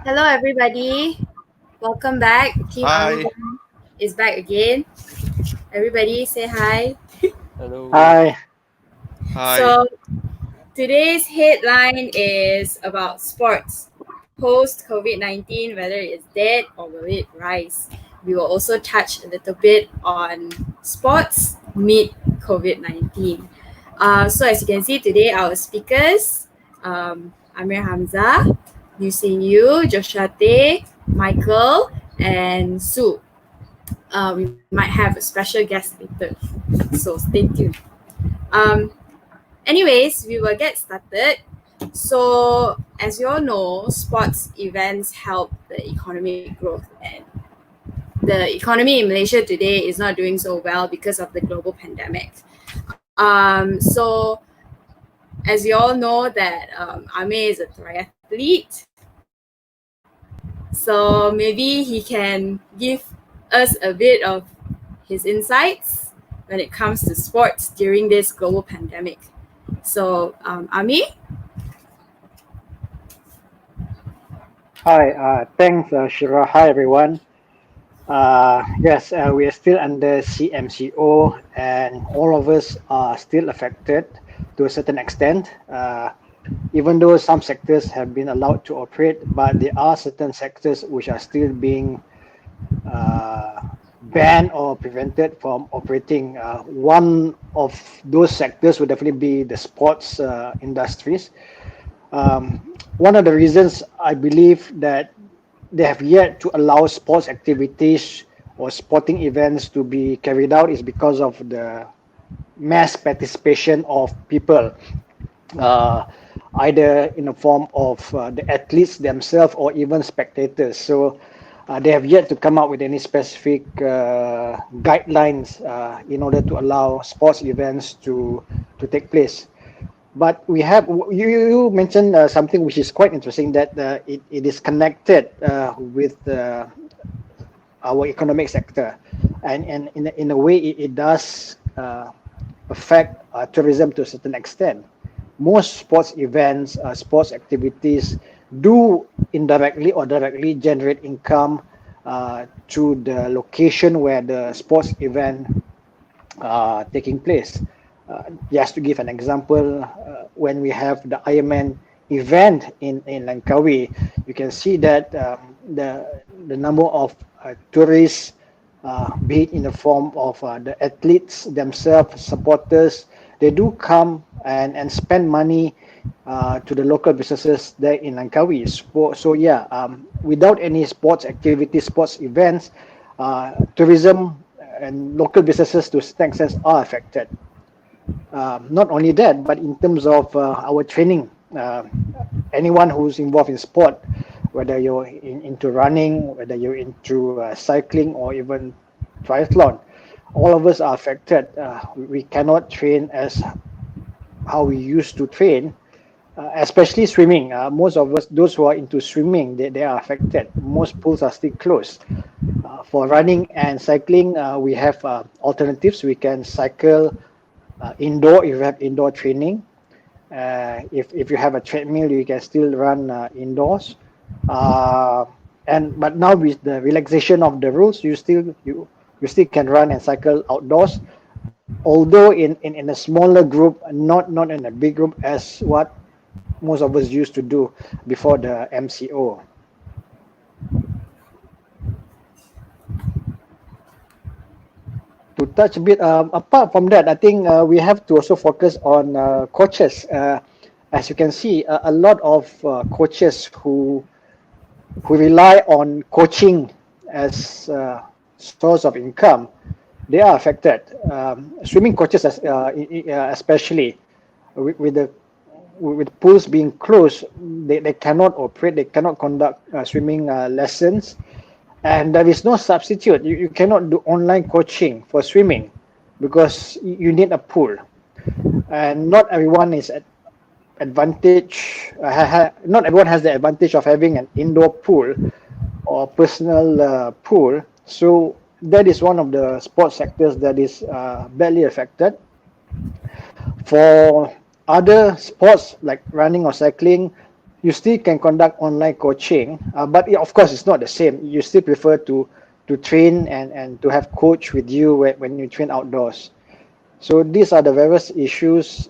Hello, everybody. Welcome back. Team Hi. AmerBON is back again. Everybody, say hi. Hello. Hi. Hi. So, today's headline is about sports. Post COVID-19, whether it's dead or will it rise? We will also touch a little bit on sports mid COVID-19. So, as you can see today, our speakers Amir Hamza, Yusin Yu, Joshua Tay, Michael, and Sue. We might have a special guest later, so stay tuned. Um, Anyways, we will get started. So, as you all know, sports events help the economic growth, and the economy in Malaysia today is not doing so well because of the global pandemic. So, as you all know, that Amir is a triathlete, so maybe he can give us a bit of his insights when it comes to sports during this global pandemic. So, Amir? Hi. Thanks, Shira. Hi, everyone. Yes, we are still under CMCO, and all of us are still affected to a certain extent. Even though some sectors have been allowed to operate, but there are certain sectors which are still being uh, banned or prevented from operating. One of those sectors would definitely be the sports industries. One of the reasons I believe that they have yet to allow sports activities or sporting events to be carried out is because of the mass participation of people, uh, either in the form of the athletes themselves or even spectators. So they have yet to come up with any specific guidelines in order to allow sports events to take place. But we have you mentioned something which is quite interesting, that it is connected with our economic sector, and in a way it does affect tourism to a certain extent. Most sports events, sports activities do indirectly or directly generate income to the location where the sports event taking place. Just to give an example, when we have the Ironman event in Langkawi, you can see that the number of tourists, be it in the form of the athletes themselves, supporters, they do come and spend money to the local businesses there in Langkawi. So yeah, without any sports activities, sports events, tourism and local businesses to some extent are affected. Not only that, but in terms of our training, anyone who's involved in sport, whether you're into running, whether you're into cycling or even triathlon, all of us are affected. We cannot train as how we used to train, especially swimming. Most of us, those who are into swimming, they are affected. Most pools are still closed. For running and cycling, we have alternatives. We can cycle indoor if you have indoor training. If you have a treadmill, you can still run indoors. Uh, and but now with the relaxation of the rules, you still can run and cycle outdoors, although in a smaller group, not in a big group as what most of us used to do before the MCO. To touch a bit, apart from that, I think we have to also focus on coaches. As you can see, a lot of coaches who rely on coaching as source of income, they are affected. Swimming coaches, especially with the with pools being closed, they cannot operate, they cannot conduct swimming lessons, and there is no substitute. You cannot do online coaching for swimming because you need a pool, and not everyone is at advantage. Not everyone has the advantage of having an indoor pool or personal pool. So that is one of the sports sectors that is badly affected. For other sports like running or cycling, you still can conduct online coaching, but of course it's not the same. You still prefer to train and to have coach with you when you train outdoors. So these are the various issues,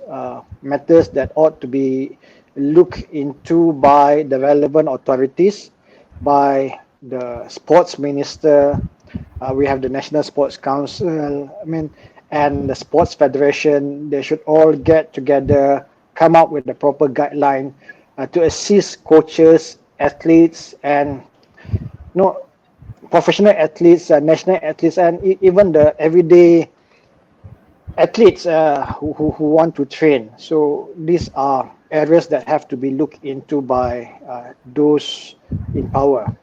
matters that ought to be looked into by the relevant authorities, by the sports minister. We have the National Sports Council. I mean, and the sports federation. They should all get together, come up with a proper guideline to assist coaches, athletes, and professional athletes, national athletes, and even the everyday athletes who want to train. So these are areas that have to be looked into by those in power.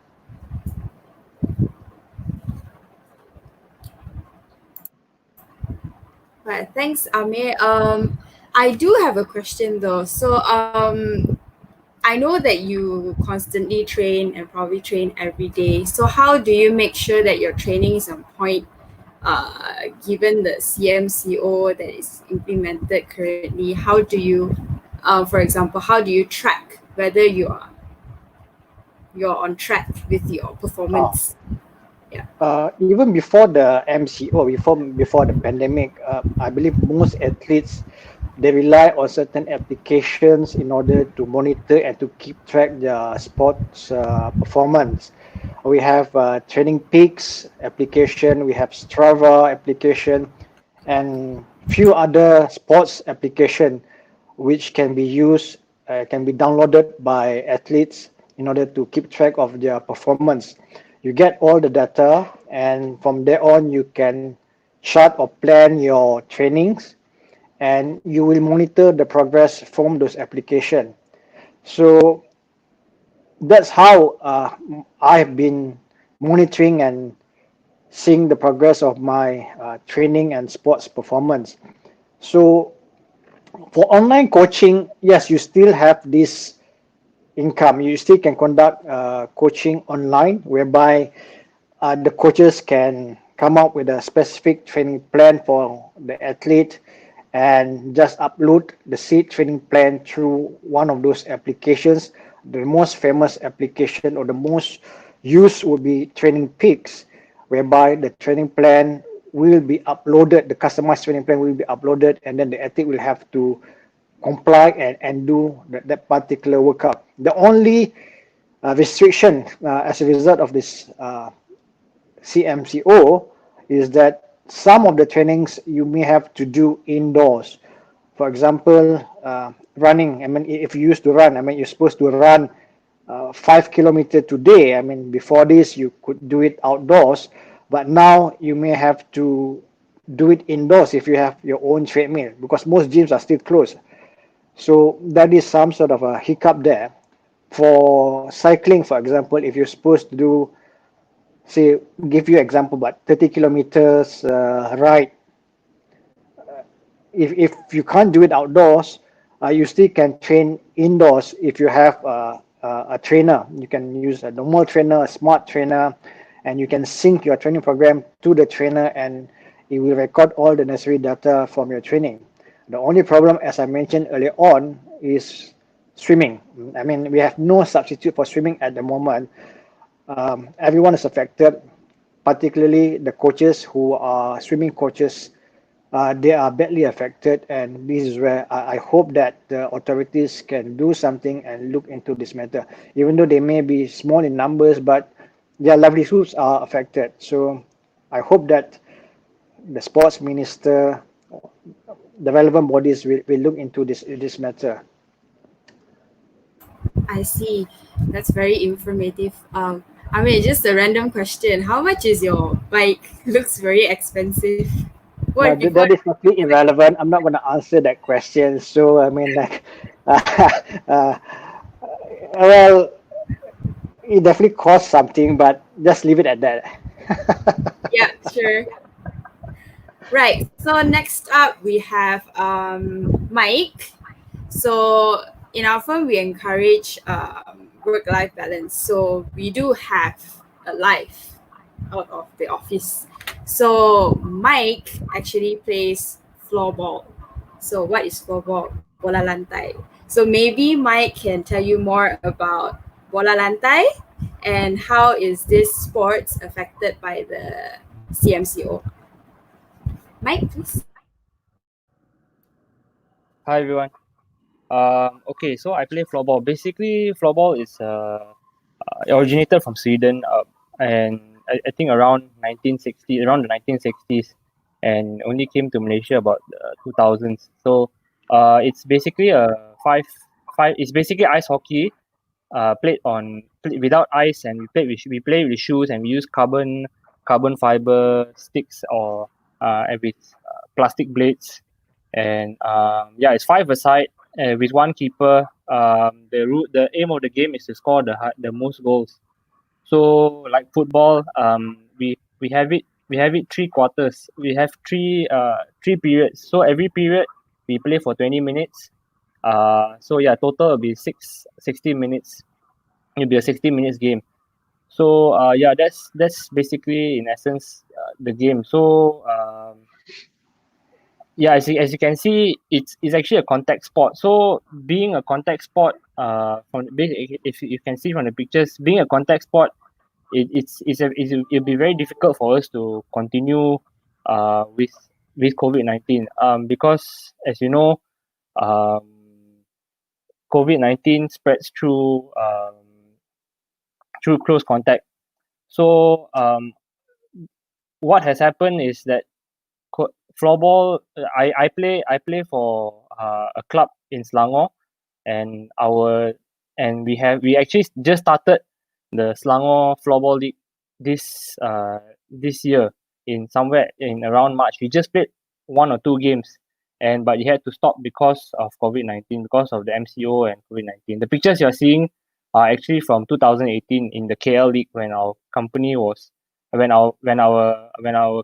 Right, thanks, Amir. I do have a question though. So, I know that you constantly train and probably train every day. So, how do you make sure that your training is on point? Given the CMCO that is implemented currently, how do you, for example, how do you track whether you're on track with your Uh, performance? Yeah. Even before the MCO, before the pandemic, I believe most athletes they rely on certain applications in order to monitor and to keep track their sports performance. We have Training Peaks application, we have Strava application, and few other sports application which can be used, can be downloaded by athletes in order to keep track of their performance. You get all the data, and from there on, you can chart or plan your trainings, and you will monitor the progress from those applications. So that's how I've been monitoring and seeing the progress of my training and sports performance. So for online coaching, yes, you still have this income. You still can conduct coaching online, whereby the coaches can come up with a specific training plan for the athlete and just upload the seed training plan through one of those applications. The most famous application or the most used would be Training Peaks, whereby the training plan will be uploaded, the customized training plan will be uploaded, and then the athlete will have to comply and do that particular workout. The only restriction as a result of this CMCO is that some of the trainings you may have to do indoors. For example, running. I mean, if you used to run, I mean, you're supposed to run 5 kilometers today. I mean, before this, you could do it outdoors, but now you may have to do it indoors if you have your own treadmill because most gyms are still closed. So that is some sort of a hiccup there. For cycling, for example, if you're supposed to do, say, give you example, but 30 kilometers ride, if you can't do it outdoors, you still can train indoors if you have a trainer. You can use a normal trainer, a smart trainer, and you can sync your training program to the trainer, and it will record all the necessary data from your training. The only problem, as I mentioned earlier on, is swimming. I mean, we have no substitute for swimming at the moment. Everyone is affected, particularly the coaches who are swimming coaches. They are badly affected, and this is where I hope that the authorities can do something and look into this matter. Even though they may be small in numbers, but their livelihoods are affected. So I hope that the sports minister, the relevant bodies will look into this matter. I see. That's very informative. I mean, just a random question. How much is your bike? Looks very expensive. Now What what that is totally irrelevant. I'm not going to answer that question. So I mean, like, uh, well, it definitely costs something, but just leave it at that. Yeah, sure. Right. So next up we have Mike. So in our firm we encourage work-life balance. So we do have a life out of the office. So Mike actually plays floorball. So what is floorball? Bola lantai. So maybe Mike can tell you more about bola lantai and how is this sports affected by the CMCO. Mike, please. Hi everyone. Okay, so I play floorball. Basically, floorball is originated from Sweden, and I think around 1960, around the 1960s, and only came to Malaysia about 2000s. So, it's basically a five. It's basically ice hockey, without ice, and we play with shoes, and we use carbon fiber sticks or and with plastic blades, and yeah, it's five aside with one keeper. The aim of the game is to score the most goals. So like football, we have it three quarters. We have three periods. So every period we play for 20 minutes. So yeah, total will be 60 minutes. It'll be a 60 minutes game. So yeah, that's basically in essence the game. So yeah, as you can see, it's actually a contact sport. So being a contact sport, if you can see from the pictures, being a contact sport, it'll be very difficult for us to continue with COVID-19, because as you know, um COVID-19 spreads through close contact. So what has happened is that floorball, I play for a club in Selangor, and we actually just started the Selangor floorball league this year, in somewhere in around March. We just played one or two games, but it had to stop because of COVID-19, because of the MCO and COVID-19. The pictures you're seeing are actually from 2018 in the KL league, when our company was when our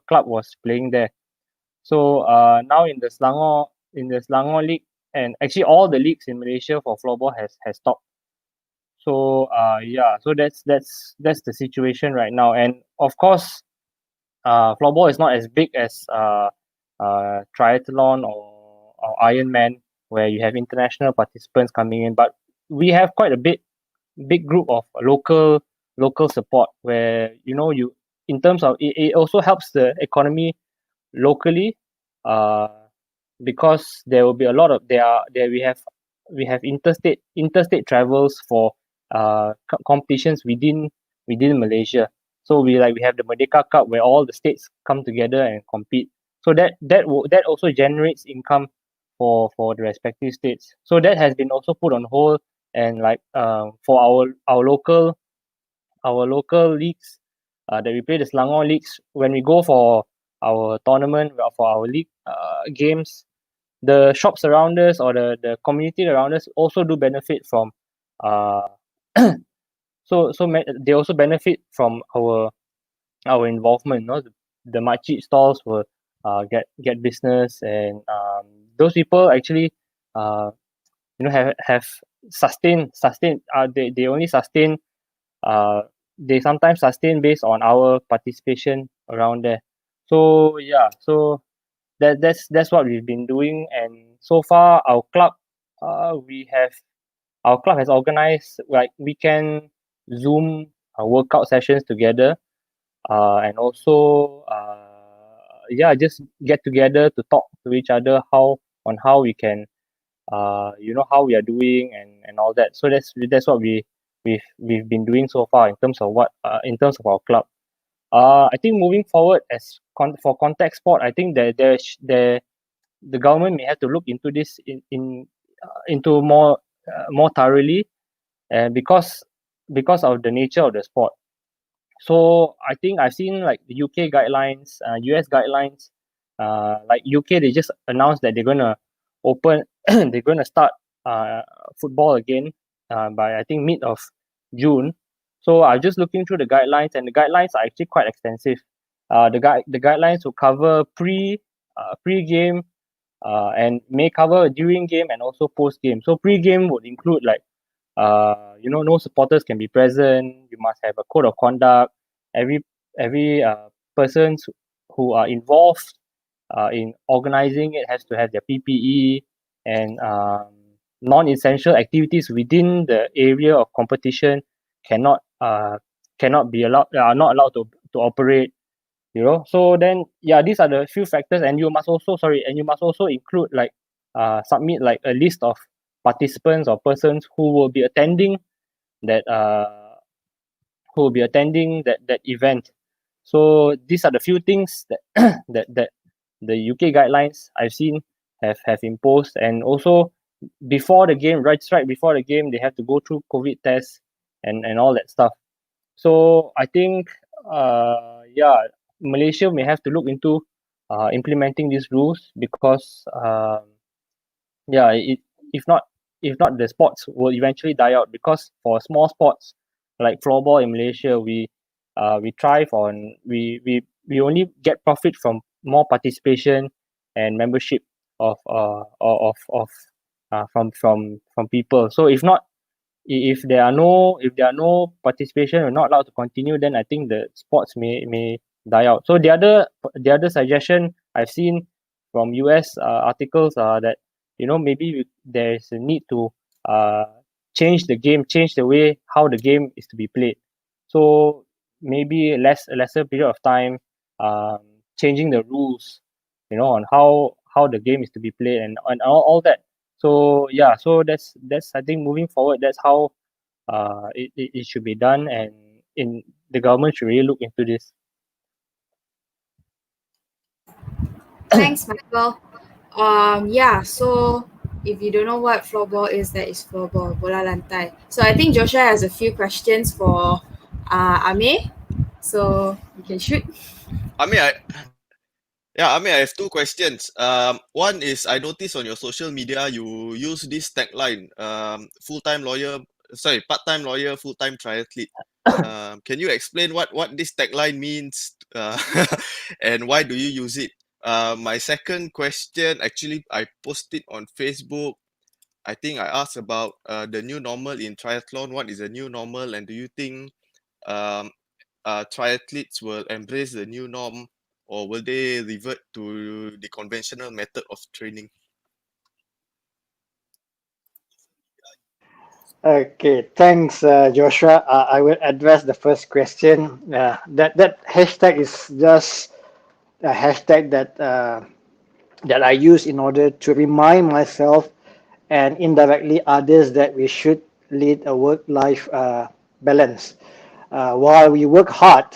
club was playing there. So now in the Selangor league, and actually all the leagues in Malaysia for floorball has stopped. So yeah, so that's the situation right now. And of course, floorball is not as big as triathlon or Ironman, where you have international participants coming in. But we have quite a big group of local support, where you, in terms of it also helps the economy locally, uh, because there will be a lot of there we have interstate travels for competitions within Malaysia. So we have the Merdeka Cup, where all the states come together and compete. So that also generates income for the respective states. So that has been also put on hold, and like for our local leagues, that we play, the Selangor leagues, when we go for our tournament, for our league games, the shops around us, or the community around us, also do benefit from uh they also benefit from our involvement. The Chit stalls will get business, and those people actually uh have sustained they only sustain uh they sometimes sustain based on our participation around there. So yeah, so that's what we've been doing. And so far, our club has organized like weekend Zoom workout sessions together, and also yeah, just get together to talk to each other, how we can how we are doing, and all that. So that's what we've been doing so far, in terms of our club. I think moving forward, for contact sport, I think that the government may have to look into this into more thoroughly, and because of the nature of the sport. So I think I've seen like the UK guidelines, US guidelines. Like UK, they just announced that they're gonna open, they're gonna start football again by, I think, mid of June. So I'm just looking through the guidelines, and the guidelines are actually quite extensive. The guidelines will cover pre-game, and may cover during game and also post game. So pre-game would include like no supporters can be present. You must have a code of conduct. Every persons who are involved in organizing it has to have their PPE, and non-essential activities within the area of competition cannot be allowed, are not allowed to operate, you know. So then, yeah, these are the few factors, and you must also include, like, submit like a list of participants or persons who will be attending that that event. So these are the few things that that the UK guidelines I've seen have imposed. And also, before the game, right before the game, they have to go through COVID tests and all that stuff. So I think, yeah, Malaysia may have to look into implementing these rules, because yeah, if not if not, the sports will eventually die out, because for small sports like floorball in Malaysia, we thrive on, we only get profit from more participation and membership of from people. So if not, if there are no participation or not allowed to continue, then I think the sports may die out. So the other suggestion I've seen from US articles are that, you know, maybe there is a need to uh, change the way how the game is to be played. So maybe a lesser period of time, changing the rules, you know, on how the game is to be played, and all that. So yeah, so that's I think, moving forward, that's how it should be done, and in the government should really look into this. Thanks, Michael. Yeah, so if you don't know what floorball is, that is floorball, bola lantai. So I think Joshua has a few questions for Amir. So you can shoot. I mean, I have two questions. One is, I noticed on your social media you use this tagline, part-time lawyer, full-time triathlete. Can you explain what this tagline means, and why do you use it? My second question, actually, I posted on Facebook. I think I asked about the new normal in triathlon. What is the new normal, and do you think triathletes will embrace the new norm, or will they revert to the conventional method of training? Okay, thanks, Joshua. I will address the first question. That hashtag is just a hashtag that I use in order to remind myself and indirectly others that we should lead a work-life balance. While we work hard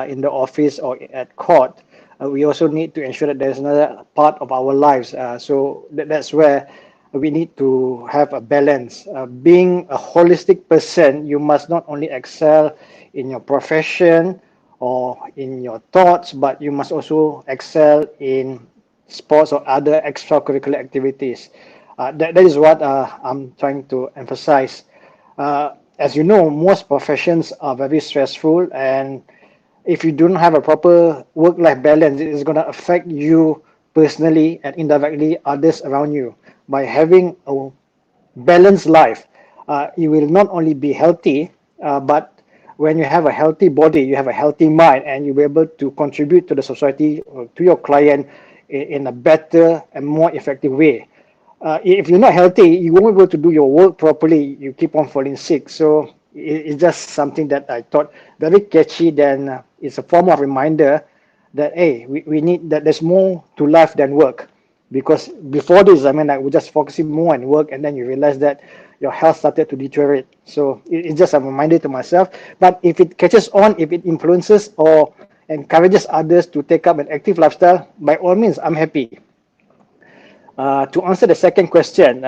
in the office or at court, we also need to ensure that there's another part of our lives. So that's where we need to have a balance. Being a holistic person, you must not only excel in your profession or in your thoughts, but you must also excel in sports or other extracurricular activities. That is what I'm trying to emphasize. As you know, most professions are very stressful, and if you don't have a proper work-life balance, it is going to affect you personally and indirectly others around you. By having a balanced life, you will not only be healthy, but when you have a healthy body, you have a healthy mind, and you'll be able to contribute to the society or to your client in a better and more effective way. If you're not healthy, you won't be able to do your work properly. You keep on falling sick. So it's just something that I thought very catchy. Then it's a form of reminder that, hey, we need that. There's more to life than work. Because before this, I mean, like, we're just focusing more on work, and then you realize that your health started to deteriorate. So it's just a reminder to myself. But if it catches on, if it influences or encourages others to take up an active lifestyle, by all means, I'm happy. To answer the second question,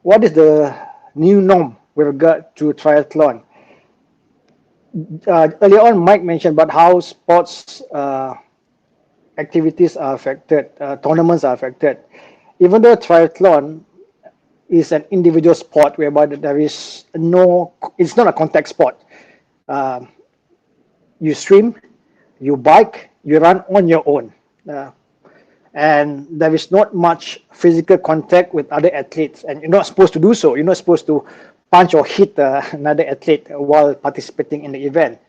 what is the new norm with regard to triathlon? Earlier on, Mike mentioned about how sports activities are affected, tournaments are affected. Even though triathlon is an individual sport whereby there is no, it's not a contact sport. You swim, you bike, you run on your own. And there is not much physical contact with other athletes, and you're not supposed to do so. You're not supposed to punch or hit another athlete while participating in the event.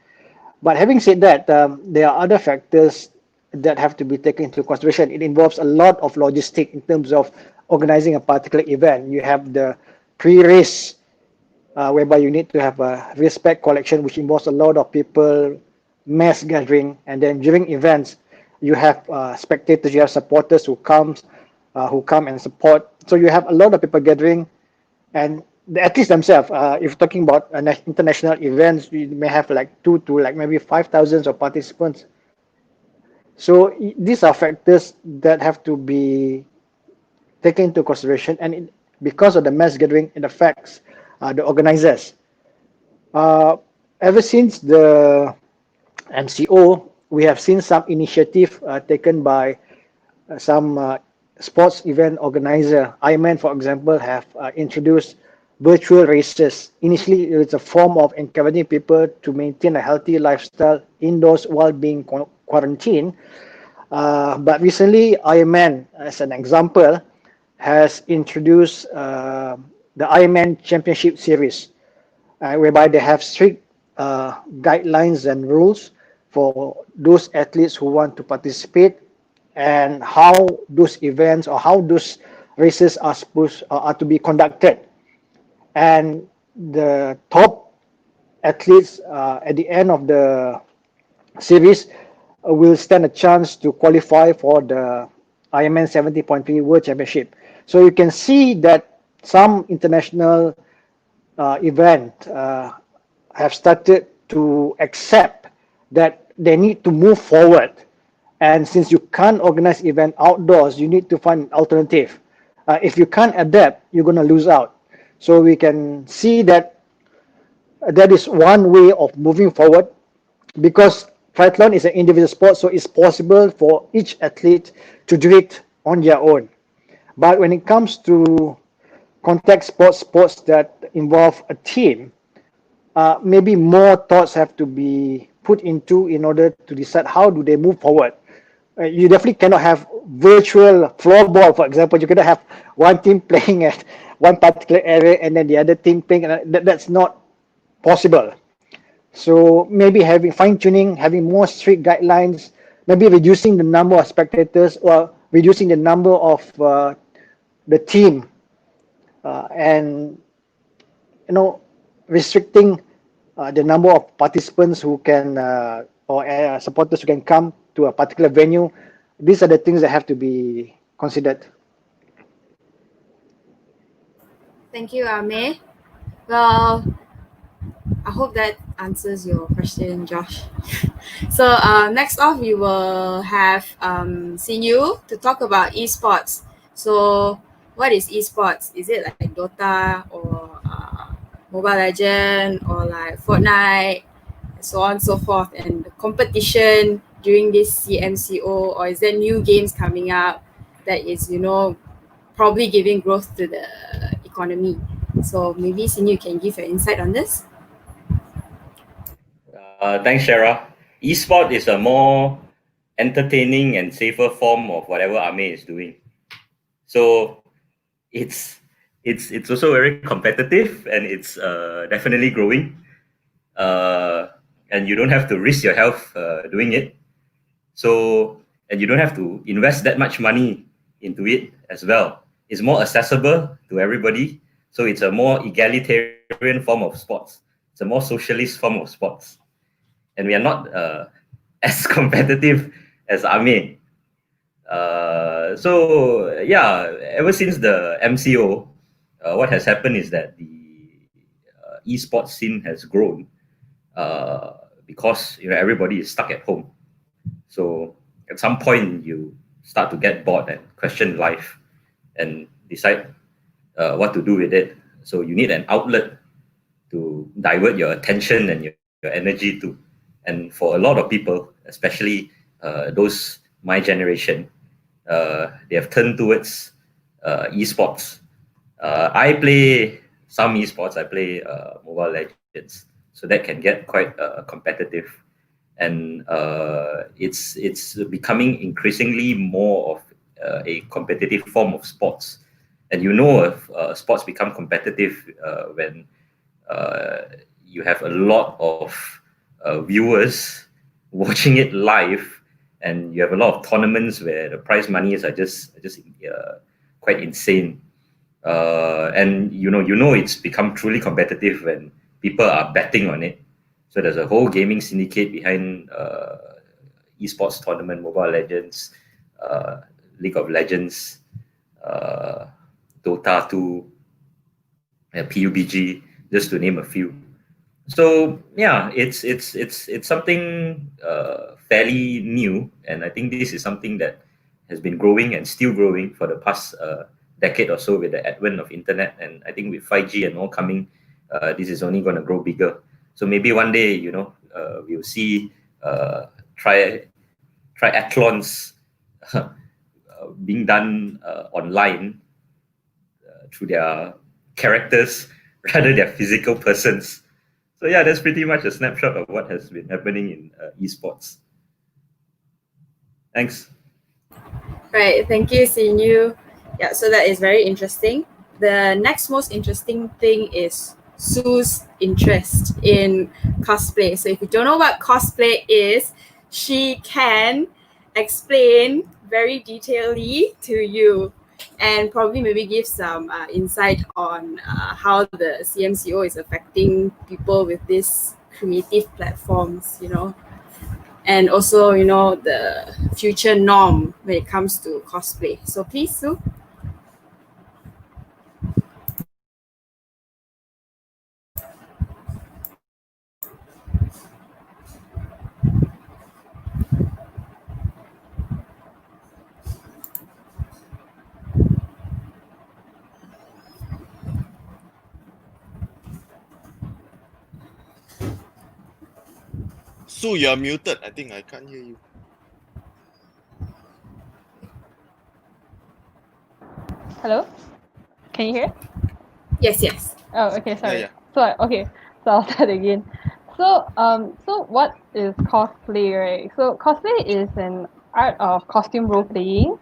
But having said that, there are other factors that have to be taken into consideration. It involves a lot of logistics in terms of organizing a particular event. You have the pre-race, whereby you need to have a respect collection, which involves a lot of people, mass gathering, and then during events, you have spectators, you have supporters who come and support. So you have a lot of people gathering, and the athletes themselves. If talking about international events, you may have like 2 to like maybe 5,000 of participants. So these are factors that have to be taken into consideration, and because of the mass gathering, it affects the organizers. Ever since the MCO, we have seen some initiative taken by some sports event organizer. IMAN, for example, have introduced virtual races. Initially, it's a form of encouraging people to maintain a healthy lifestyle indoors while being quarantined. But recently, Ironman, as an example, has introduced the Ironman Championship Series, whereby they have strict guidelines and rules for those athletes who want to participate, and how those events or how those races are to be conducted. And the top athletes at the end of the series will stand a chance to qualify for the Ironman 70.3 World Championship. So you can see that some international event have started to accept that they need to move forward. And since you can't organize event outdoors, you need to find an alternative. If you can't adapt, you're going to lose out. So we can see that that is one way of moving forward, because triathlon is an individual sport, so it's possible for each athlete to do it on their own. But when it comes to contact sports that involve a team, maybe more thoughts have to be put into in order to decide how do they move forward. You definitely cannot have virtual floorball, for example. You cannot have one team playing at one particular area and then the other team playing. That's not possible. So maybe having fine-tuning, having more strict guidelines, maybe reducing the number of spectators or reducing the number of the team, and restricting the number of participants who can or supporters who can come to a particular venue. These are the things that have to be considered. Thank you, Ame. Well, I hope that answers your question, Josh. So next off, we will have Sinu to talk about esports. So what is esports? Is it like Dota or Mobile Legend or like Fortnite, so on and so forth, and the competition during this CMCO, or is there new games coming up that is, probably giving growth to the economy? So maybe Sinu can give your insight on this. Thanks, Shara. Esport is a more entertaining and safer form of whatever Ame is doing. So it's also very competitive, and it's definitely growing. And you don't have to risk your health doing it. So, and you don't have to invest that much money into it as well. It's more accessible to everybody. So it's a more egalitarian form of sports. It's a more socialist form of sports. And we are not as competitive as Ame. So yeah, ever since the MCO, what has happened is that the esports scene has grown because everybody is stuck at home. So at some point you start to get bored and question life and decide what to do with it. So you need an outlet to divert your attention and your energy to. And for a lot of people, especially those my generation, they have turned towards esports. I play some esports. I play Mobile Legends, so that can get quite competitive, and it's becoming increasingly more of a competitive form of sports. And if sports become competitive when you have a lot of viewers watching it live, and you have a lot of tournaments where the prize monies are just quite quite insane. And you know it's become truly competitive when people are betting on it. So there's a whole gaming syndicate behind esports tournament, Mobile Legends, League of Legends, Dota 2, PUBG, just to name a few. So yeah, it's something fairly new, and I think this is something that has been growing and still growing for the past decade or so with the advent of internet. And I think with 5G and all coming, this is only going to grow bigger. So maybe one day, we'll see triathlons being done online through their characters rather than physical persons. So yeah, that's pretty much a snapshot of what has been happening in esports. Thanks. Right, thank you, Sinyu. Yeah, so that is very interesting. The next most interesting thing is Sue's interest in cosplay. So if you don't know what cosplay is, she can explain very detailedly to you and probably maybe give some insight on how the CMCO is affecting people with these creative platforms, and also, the future norm when it comes to cosplay. So please, Sue. Sue, you're muted. I think I can't hear you. Hello? Can you hear? Yes. Oh, okay, sorry. Yeah. So I'll start again. So what is cosplay, right? So cosplay is an art of costume role playing.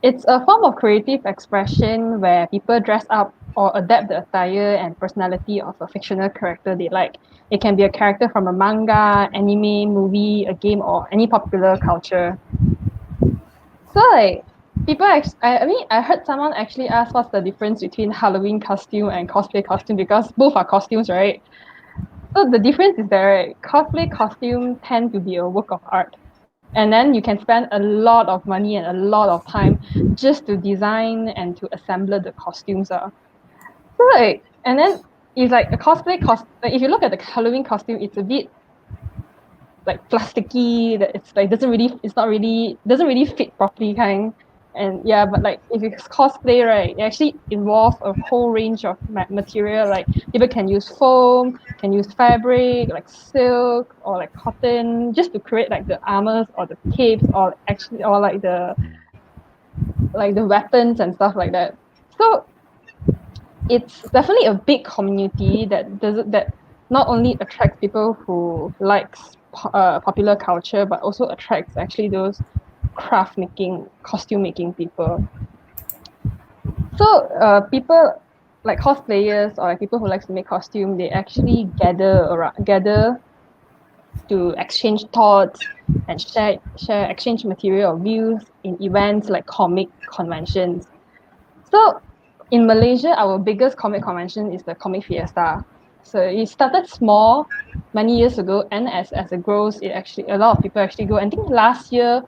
It's a form of creative expression where people dress up or adapt the attire and personality of a fictional character they like. It can be a character from a manga, anime, movie, a game, or any popular culture. So I heard someone actually ask what's the difference between Halloween costume and cosplay costume, because both are costumes, right? So the difference is that, right, cosplay costume tend to be a work of art. And then you can spend a lot of money and a lot of time just to design and to assemble the costumes. So and then it's like a cosplay if you look at the Halloween costume, it's a bit like plasticky, that it's like doesn't really fit properly kind. And yeah, but like if it's cosplay, right, it actually involves a whole range of material. Like people can use foam, can use fabric like silk or like cotton, just to create like the armors or the capes or like the weapons and stuff like that. So it's definitely a big community that not only attracts people who likes popular culture, but also attracts actually those craft making, costume making people. So people like cosplayers or like people who like to make costume, they actually gather to exchange thoughts and exchange material or views in events like comic conventions. So in Malaysia, our biggest comic convention is the Comic Fiesta. So it started small many years ago, and as it grows, a lot of people actually go. I think last year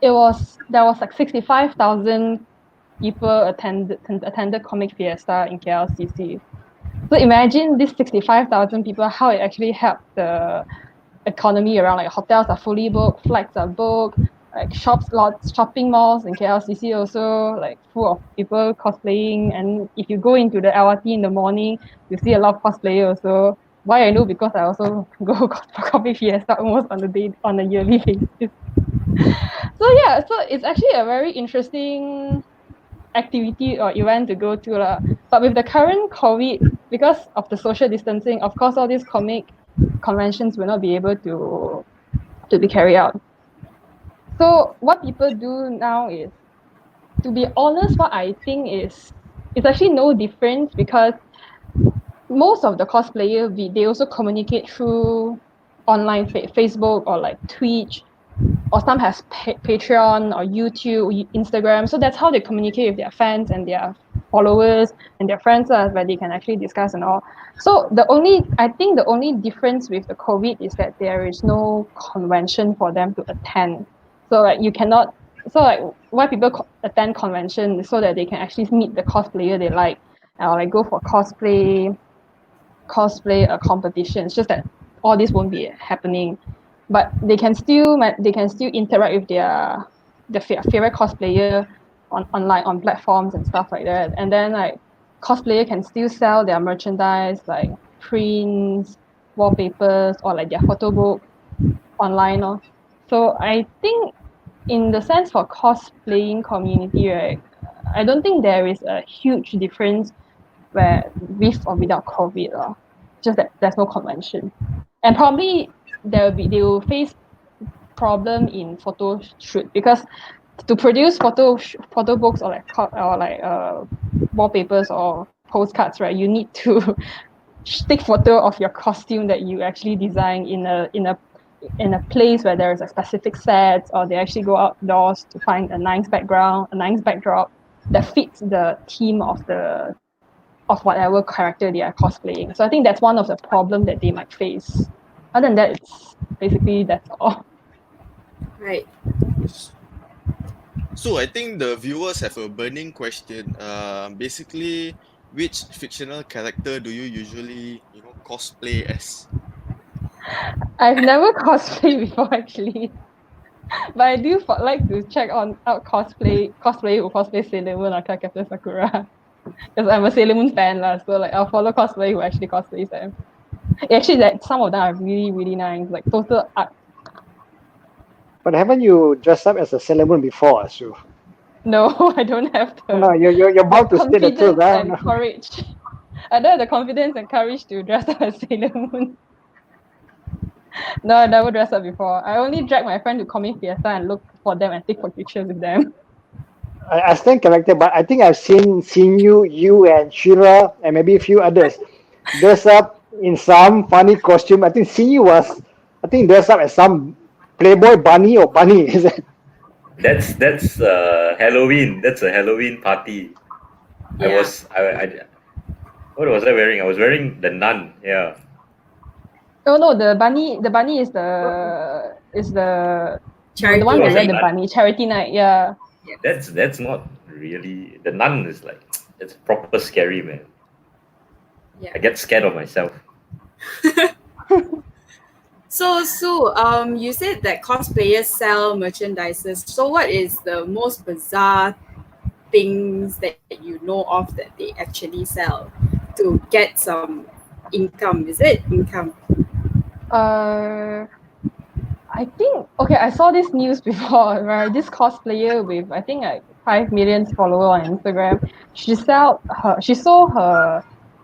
there was like 65,000 people attended Comic Fiesta in KLCC. So imagine this 65,000 people, how it actually helped the economy around. Like hotels are fully booked, flights are booked, like shopping malls in KLCC also like full of people cosplaying. And if you go into the LRT in the morning, you see a lot of cosplayers also. Why I know, because I also go for Comic Fiesta almost on a yearly basis. So it's actually a very interesting activity or event to go to. But with the current COVID, because of the social distancing, of course all these comic conventions will not be able to be carried out. So what people do now is, to be honest, what I think is it's actually no different, because most of the cosplayer, they also communicate through online Facebook or like Twitch. or some has Patreon or YouTube, Instagram. So that's how they communicate with their fans and their followers and their friends, where they can actually discuss and all. So I think the only difference with the COVID is that there is no convention for them to attend. So like you cannot. So like why people attend convention is so that they can actually meet the cosplayer they like, or like go for cosplay competition. It's just that all this won't be happening, but they can still interact with their favorite cosplayer online on platforms and stuff like that. And then like cosplayer can still sell their merchandise like prints, wallpapers, or like their photo book online. So I think in the sense for cosplaying community, right, I don't think there is a huge difference with or without COVID. Just that there's no convention. And probably they will face problem in photo shoot, because to produce photo books or like wallpapers or postcards, right, you need to take photo of your costume that you actually design in a place where there is a specific set, or they actually go outdoors to find a nice background, a nice backdrop that fits the theme of whatever character they are cosplaying. So I think that's one of the problems that they might face. Other than that, that's all. Right. So I think the viewers have a burning question. Basically, which fictional character do you usually, cosplay as? I've never cosplayed before actually, but I do like to check out cosplay who cosplay Sailor Moon or Captain Sakura, because I'm a Sailor Moon fan so like I'll follow cosplay who actually cosplays them. Actually, like some of them are really really nice, like total art. But haven't you dressed up as a Sailor Moon before, Asu? No, I don't have the. No, you're bound to state the truth, and courage. I don't have the confidence and courage to dress up as Sailor Moon. No, I never dressed up before. I only drag my friend to Comic Fiesta and look for them and take pictures with them. I stand corrected, but I think I've seen you and Shira and maybe a few others dress up in some funny costume. I think Sinyu was dressed up as some Playboy bunny or bunny, is it? That's Halloween. That's a Halloween party. Yeah. What was I wearing? I was wearing the nun. Yeah. Oh no, the bunny is the Charity the one that night. wear the bunny, charity night. Yeah. Yes. That's not really, the nun is like, it's proper scary, man. Yeah. I get scared of myself. So Sue, you said that cosplayers sell merchandises. So what is the most bizarre things that you know of that they actually sell to get some income? Is it income? I think, okay, I saw this news before, right? This cosplayer with I think like 5 million followers on Instagram, she sold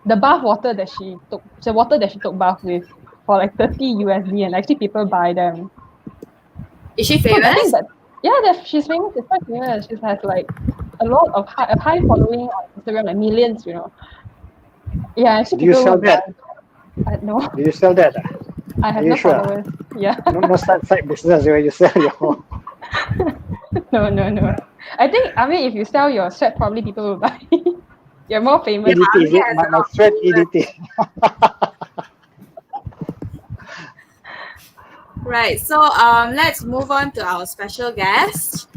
the bath water that she took, the water that she took bath with, for like $30 and actually people buy them. Is she So I famous? think she's famous. She's quite famous. She has like a lot of high following on Instagram, like millions, Yeah, actually Do you people sell will that? buy. No, Do you sell that? I have Are you no sure? followers. Yeah. No side business where you sell your. No. I mean, if you sell your sweat, probably people will buy. You're more famous. EDT, is it? My sweat EDT. Right. So let's move on to our special guest,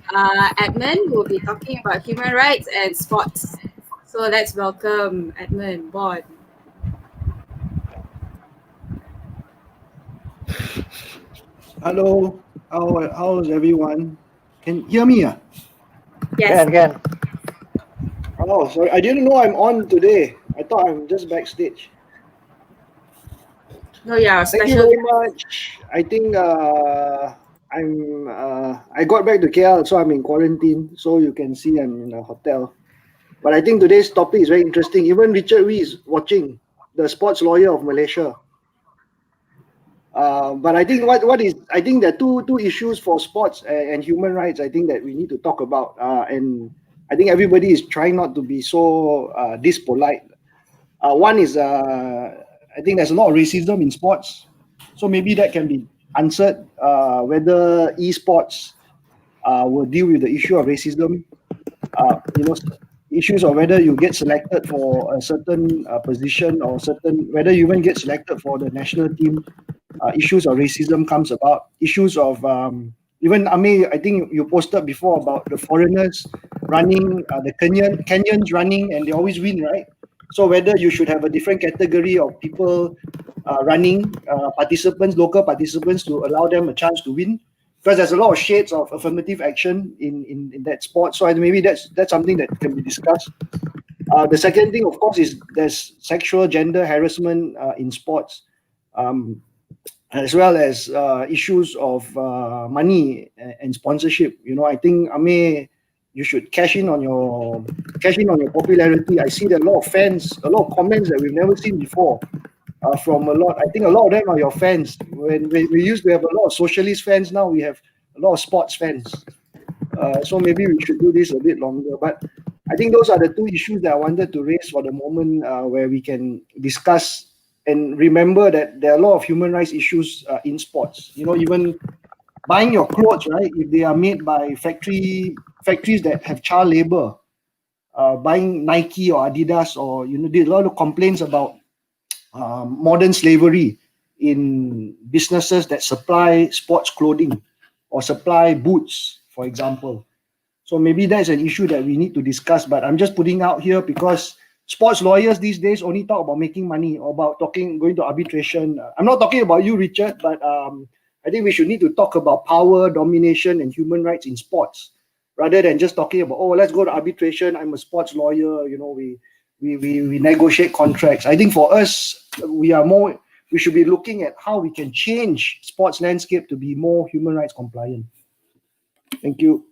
Edmund, who will be talking about human rights and sports. So let's welcome Edmund Bon. Hello, how's everyone? Can you hear me? Yes. Can. Oh, sorry, I didn't know I'm on today. I thought I'm just backstage. No, yeah, our Thank you special very much. I think I got back to KL, so I'm in quarantine. So you can see I'm in a hotel. But I think today's topic is very interesting. Even Richard Wee is watching, the sports lawyer of Malaysia. But I think I think there are two issues for sports and human rights. I think that we need to talk about, and I think everybody is trying not to be so dispolite. One is I think there's a lot of racism in sports, so maybe that can be answered whether esports will deal with the issue of racism. Issues of whether you get selected for a certain position or whether you even get selected for the national team. Issues of racism comes about. Issues of even Ame, I think you posted before about the foreigners running, the Kenyans running, and they always win, right? So whether you should have a different category of people running, participants, local participants, to allow them a chance to win, because there's a lot of shades of affirmative action in that sport. So maybe that's something that can be discussed. The second thing, of course, is there's sexual gender harassment in sports, as well as issues of money and sponsorship. I think Ame, you should cash in on your popularity. I see that a lot of fans, a lot of comments that we've never seen before. From a lot, I think a lot of them are your fans. When we used to have a lot of socialist fans, now we have a lot of sports fans. So maybe we should do this a bit longer. But I think those are the two issues that I wanted to raise for the moment, where we can discuss and remember that there are a lot of human rights issues in sports. Even buying your clothes, right? If they are made by factories that have child labor, buying Nike or Adidas, or there's a lot of complaints about modern slavery in businesses that supply sports clothing or supply boots, for example. So maybe that's an issue that we need to discuss, but I'm just putting out here because sports lawyers these days only talk about making money or about going to arbitration. I'm not talking about you, Richard, but I think we should need to talk about power, domination, and human rights in sports, rather than just talking about, let's go to arbitration. I'm a sports lawyer. We negotiate contracts. I think for us, we should be looking at how we can change sports landscape to be more human rights compliant. Thank you.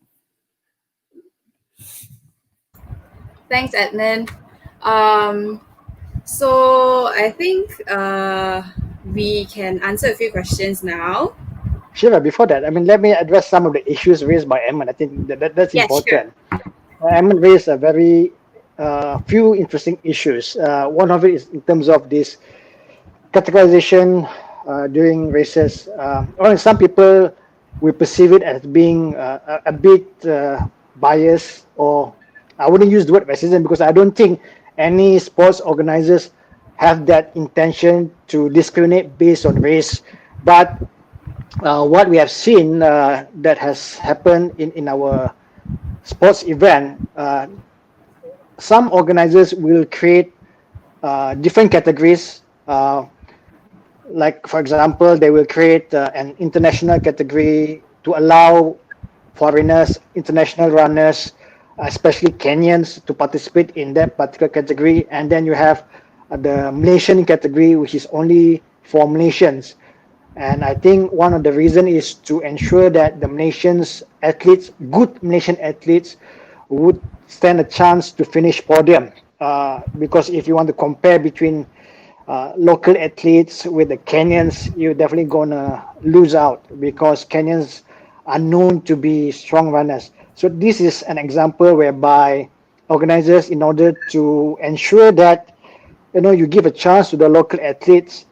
Thanks, Edmund. So I think we can answer a few questions now. Shiva, before that, let me address some of the issues raised by Edmund. I think that's important. Sure. Edmund raised a very few interesting issues. One of it is in terms of this categorization during races. Some people will perceive it as being a bit biased, or I wouldn't use the word racism because I don't think any sports organizers have that intention to discriminate based on race. But what we have seen that has happened in our sports event, some organizers will create different categories. Like, for example, they will create an international category to allow foreigners, international runners, especially Kenyans, to participate in that particular category. And then you have the Malaysian category, which is only for Malaysians. And I think one of the reasons is to ensure that the Malaysians athletes, good Malaysian athletes, would stand a chance to finish podium. Because if you want to compare between local athletes with the Kenyans, you're definitely gonna lose out because Kenyans are known to be strong runners. So this is an example whereby organizers, in order to ensure that you give a chance to the local athletes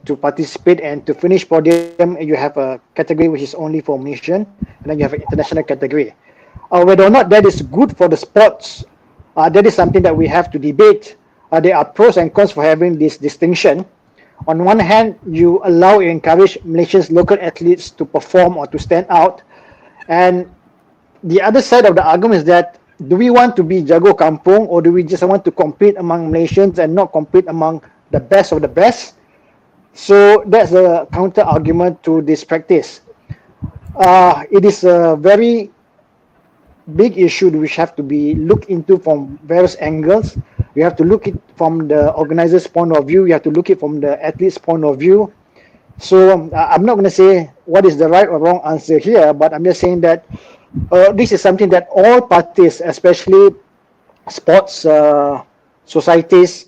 to participate and to finish podium, you have a category which is only for Malaysian, and then you have an international category. Whether or not that is good for the sports, that is something that we have to debate. There are pros and cons for having this distinction. On one hand, you encourage Malaysia's local athletes to perform or to stand out. And the other side of the argument is that, do we want to be jago kampung, or do we just want to compete among Malaysians and not compete among the best of the best? So that's the counter argument to this practice. It is a very big issue which have to be looked into from various angles. We have to look at it from the organizer's point of view. We have to look at it from the athlete's point of view. So I'm not going to say what is the right or wrong answer here, but I'm just saying that this is something that all parties, especially sports societies,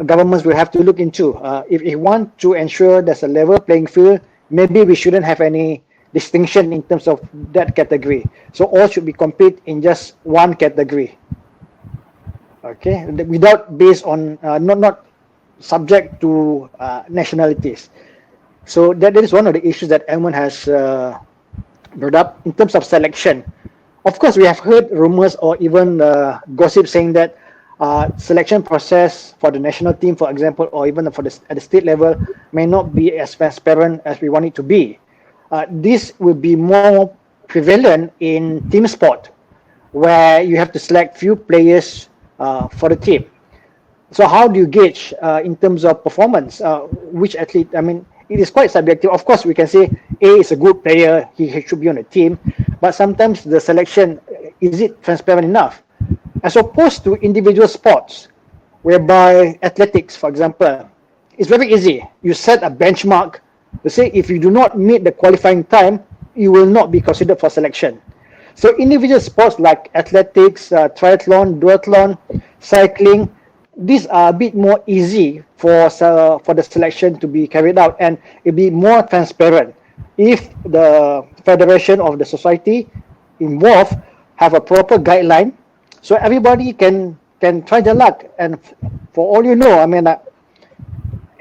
governments, will have to look into. If we want to ensure there's a level playing field, maybe we shouldn't have any distinction in terms of that category. So all should be compete in just one category. Okay, without based on not subject to nationalities. So that is one of the issues that AmerBON has brought up in terms of selection. Of course, we have heard rumors or even gossip saying that selection process for the national team, for example, or even at the state level, may not be as transparent as we want it to be. This will be more prevalent in team sport, where you have to select few players for the team. So how do you gauge in terms of performance, which athlete? I mean, it is quite subjective. Of course, we can say A is a good player, he should be on the team, but sometimes the selection, is it transparent enough? As opposed to individual sports, whereby athletics, for example, it's very easy. You set a benchmark to say if you do not meet the qualifying time, you will not be considered for selection. So individual sports like athletics, triathlon, duathlon, cycling, these are a bit more easy for the selection to be carried out, and it'll be more transparent if the federation of the society involved have a proper guideline, so everybody can try their luck. And for all you know, I mean,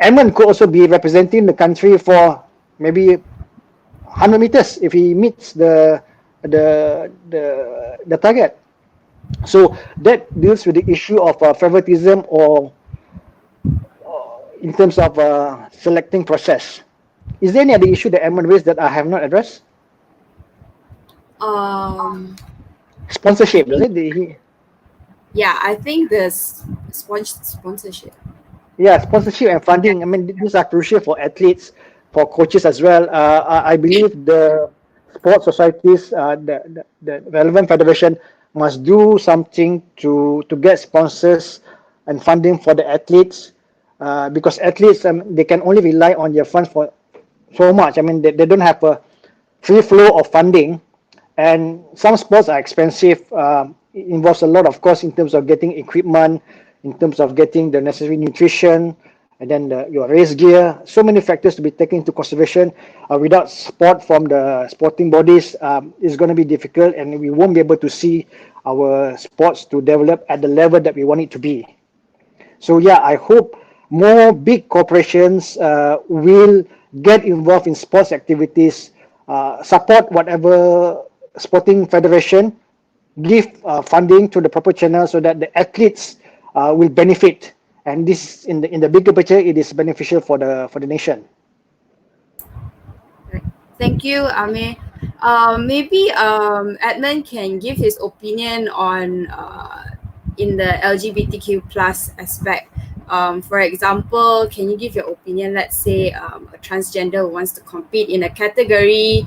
AmerBON could also be representing the country for maybe 100 meters if he meets the target. So that deals with the issue of favoritism or in terms of selecting process. Is there any other issue that AmerBON raised that I have not addressed? Sponsorship, does it? Yeah, I think the sponsorship. Yeah, sponsorship and funding. I mean, these are crucial for athletes, for coaches as well. I believe the sports societies, the relevant federation must do something to get sponsors and funding for the athletes, because athletes, they can only rely on their funds for so much. I mean, they don't have a free flow of funding, and some sports are expensive. It involves a lot of cost in terms of getting equipment, in terms of getting the necessary nutrition, and then your race gear. So many factors to be taken into consideration. Without support from the sporting bodies, it's going to be difficult, and we won't be able to see our sports to develop at the level that we want it to be. So yeah, I hope more big corporations will get involved in sports activities, support whatever sporting federation, give funding to the proper channel so that the athletes will benefit. And this, in the bigger picture, it is beneficial for the nation. Thank you, Amir. Maybe Edmund can give his opinion on in the LGBTQ plus aspect. For example, can you give your opinion? Let's say a transgender wants to compete in a category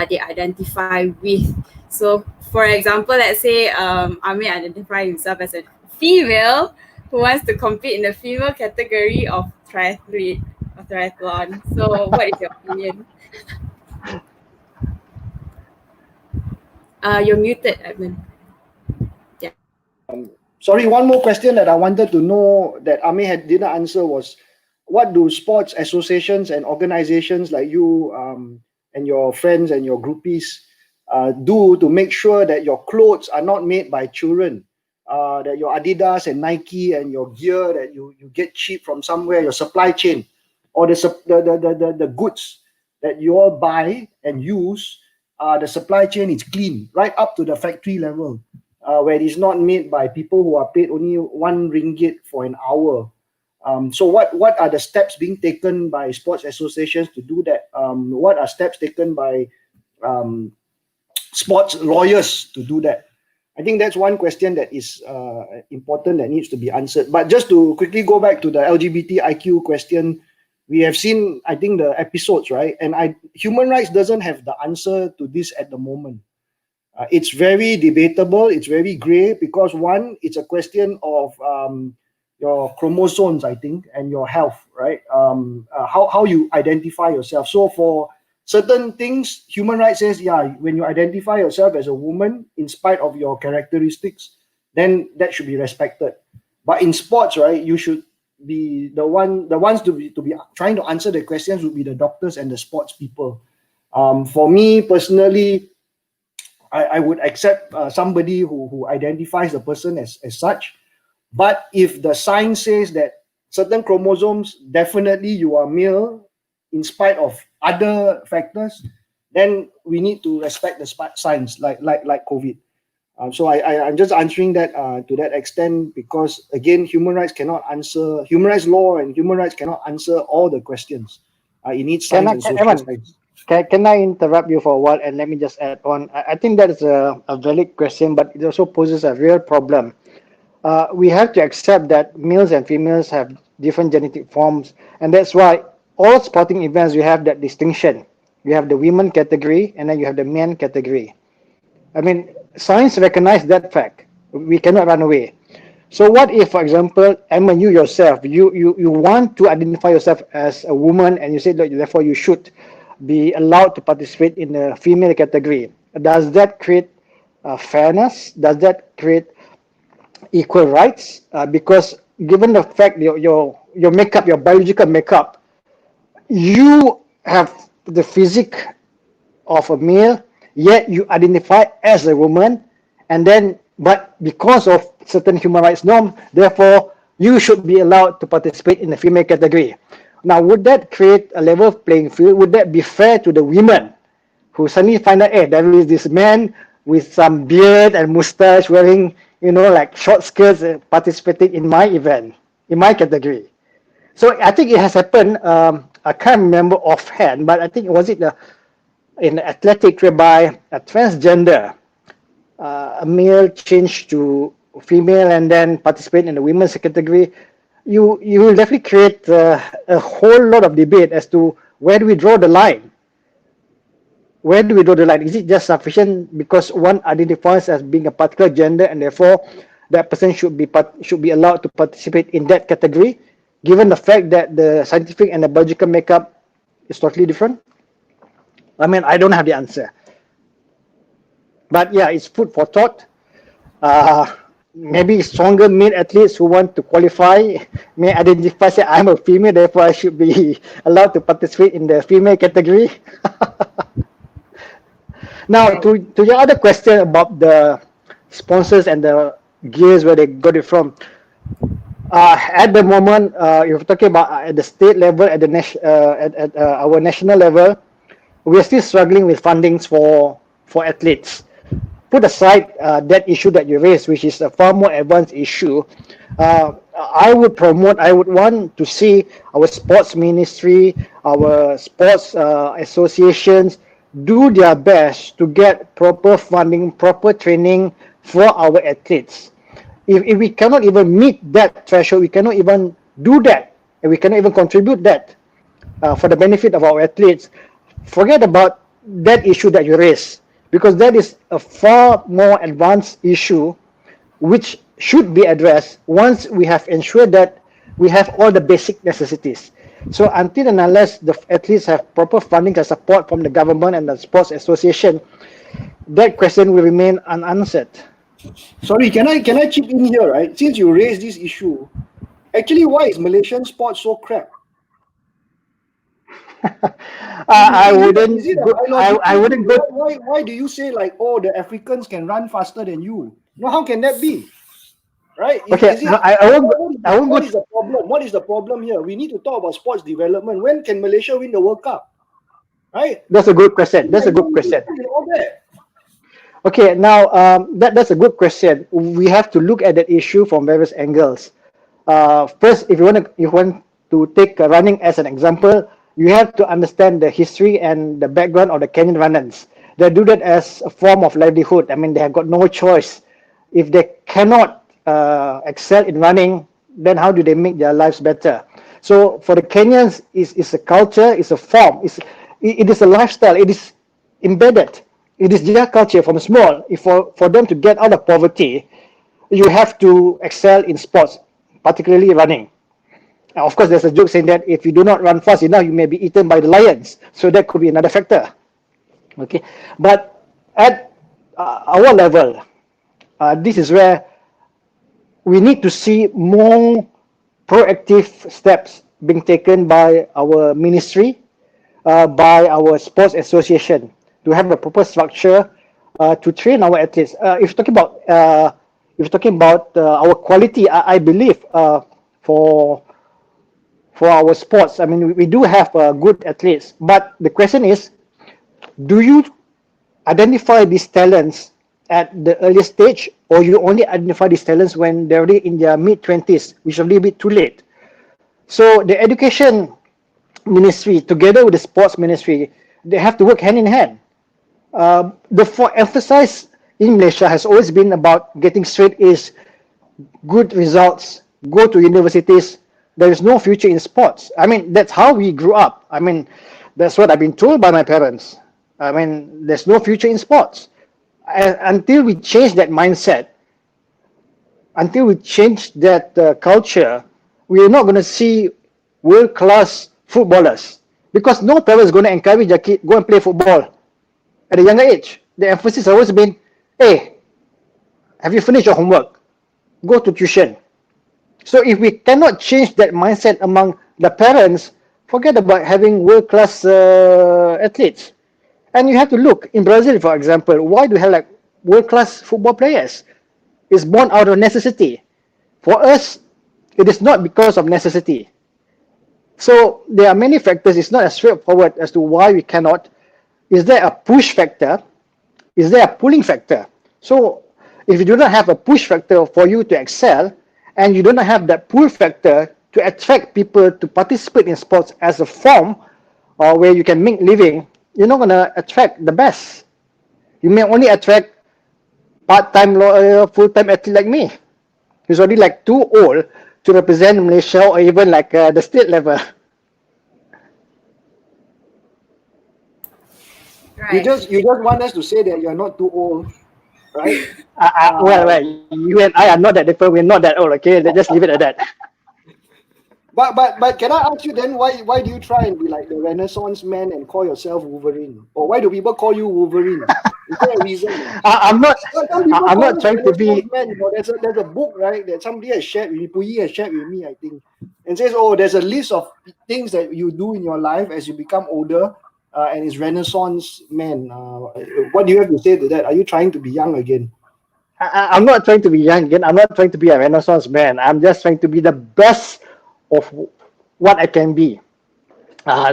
they identify with. So, for example, let's say Amir identifies himself as a female who wants to compete in the female category of triathlete or triathlon. So, what is your opinion? You're muted, Edmund. Yeah. Sorry, one more question that I wanted to know that Amir didn't answer was, what do sports associations and organizations like you and your friends and your groupies do to make sure that your clothes are not made by children? That your Adidas and Nike and your gear that you get cheap from somewhere, your supply chain, or the goods that you all buy and use, the supply chain is clean right up to the factory level, where it is not made by people who are paid only 1 ringgit for an hour. So what are the steps being taken by sports associations to do that? What are steps taken by sports lawyers to do that? I think that's one question that is important that needs to be answered. But just to quickly go back to the LGBTIQ question, we have seen, I think, the episodes, right? And human rights doesn't have the answer to this at the moment. It's very debatable. It's very gray because, one, it's a question of your chromosomes, I think, and your health, right? How you identify yourself. So for certain things, human rights says, yeah, when you identify yourself as a woman, in spite of your characteristics, then that should be respected. But in sports, right, you should be the ones to be trying to answer the questions would be the doctors and the sports people. For me personally, I would accept somebody who identifies the person as such. But if the science says that certain chromosomes, definitely you are male in spite of other factors, then we need to respect the science, like COVID. So I'm just answering that to that extent, because again, human rights law and human rights cannot answer all the questions. It needs science and social science. Can I interrupt you for a while and let me just add on? I think that is a valid question, but it also poses a real problem. We have to accept that males and females have different genetic forms, and that's why all sporting events you have that distinction. You have the women category and then you have the men category. I mean, science recognizes that fact. We cannot run away. So what if, for example, Emma, you yourself, you want to identify yourself as a woman, and you say that therefore you should be allowed to participate in the female category? Does that create fairness? Does that create equal rights? Because given the fact your makeup, your biological makeup, you have the physique of a male, yet you identify as a woman, and then but because of certain human rights norms, therefore you should be allowed to participate in the female category. Now, would that create a level playing field? Would that be fair to the women who suddenly find out, hey, there is this man with some beard and mustache wearing, like short skirts participating in my event, in my category? So I think it has happened. I can't remember offhand, but I think in athletic whereby a transgender, a male changed to female and then participate in the women's category. You will definitely create a whole lot of debate as to where do we draw the line. Where do we draw the line? Is it just sufficient because one identifies as being a particular gender and therefore that person should be allowed to participate in that category, given the fact that the scientific and the biological makeup is totally different? I mean, I don't have the answer. But yeah, it's food for thought. Maybe stronger male athletes who want to qualify may identify, say, I'm a female, therefore I should be allowed to participate in the female category. Now, to your other question about the sponsors and the gears where they got it from. At the moment, if you're talking about at the state level, at our national level, we are still struggling with fundings for athletes. Put aside that issue that you raised, which is a far more advanced issue. I would want to see our sports ministry, our sports associations do their best to get proper funding, proper training for our athletes. If we cannot even meet that threshold, we cannot even do that, and we cannot even contribute that for the benefit of our athletes, forget about that issue that you raised, because that is a far more advanced issue which should be addressed once we have ensured that we have all the basic necessities. So until and unless the athletes have proper funding and support from the government and the sports association, that question will remain unanswered. Sorry, can I chip in here, right? Since you raised this issue, actually, why is Malaysian sports so crap? I wouldn't go. Why do you say like, oh, the Africans can run faster than you? No, how can that be? Right? Okay, what is the problem? What is the problem here? We need to talk about sports development. When can Malaysia win the World Cup? Right? That's a good question. Okay, now that's a good question. We have to look at that issue from various angles. First, if you want to take running as an example, you have to understand the history and the background of the Kenyan runners. They do that as a form of livelihood. I mean, they have got no choice. If they cannot excel in running, then how do they make their lives better? So for the Kenyans, it's a culture, it's a form, it is a lifestyle, it is embedded. It is their culture from small. For them to get out of poverty, you have to excel in sports, particularly running. Now, of course, there's a joke saying that if you do not run fast enough, you may be eaten by the lions. So that could be another factor. Okay, but at our level, this is where we need to see more proactive steps being taken by our ministry, by our sports association, to have a proper structure to train our athletes. If you're talking about our quality, I believe for for our sports. I mean, we do have good athletes, but the question is, do you identify these talents at the earliest stage, or you only identify these talents when they're already in their mid-20s, which is a little bit too late? So the education ministry, together with the sports ministry, they have to work hand in hand. The emphasis in Malaysia has always been about getting straight A's, good results, go to universities. There is no future in sports. I mean, that's how we grew up. I mean, that's what I've been told by my parents. I mean, there's no future in sports. And until we change that mindset, until we change that culture, we're not going to see world-class footballers, because no parent is going to encourage a kid go and play football at a younger age. The emphasis has always been, hey, have you finished your homework? Go to tuition. So if we cannot change that mindset among the parents, forget about having world-class athletes. And you have to look, in Brazil, for example, why do you have like world-class football players? It's born out of necessity. For us, it is not because of necessity. So there are many factors. It's not as straightforward as to why we cannot. Is there a push factor? Is there a pulling factor? So if you do not have a push factor for you to excel, and you do not have that pull factor to attract people to participate in sports as a form or where you can make living, you're not going to attract the best. You may only attract part-time lawyer, full-time athlete like me, who's already like too old to represent Malaysia or even like the state level. Right. You just want us to say that you're not too old, right? Well, you and I are not that different. We're not that old. Okay, let's just leave it at that. But can I ask you then, why do you try and be like the Renaissance man and call yourself Wolverine? Or why do people call you Wolverine? Is there a reason? I'm not trying to be. Man, you know, there's a book, right, that somebody has shared with me, Puyi has shared with me, I think, and says, oh, there's a list of things that you do in your life as you become older, and it's Renaissance man. What do you have to say to that? Are you trying to be young again? I'm not trying to be young again. I'm not trying to be a Renaissance man. I'm just trying to be the best of what I can be.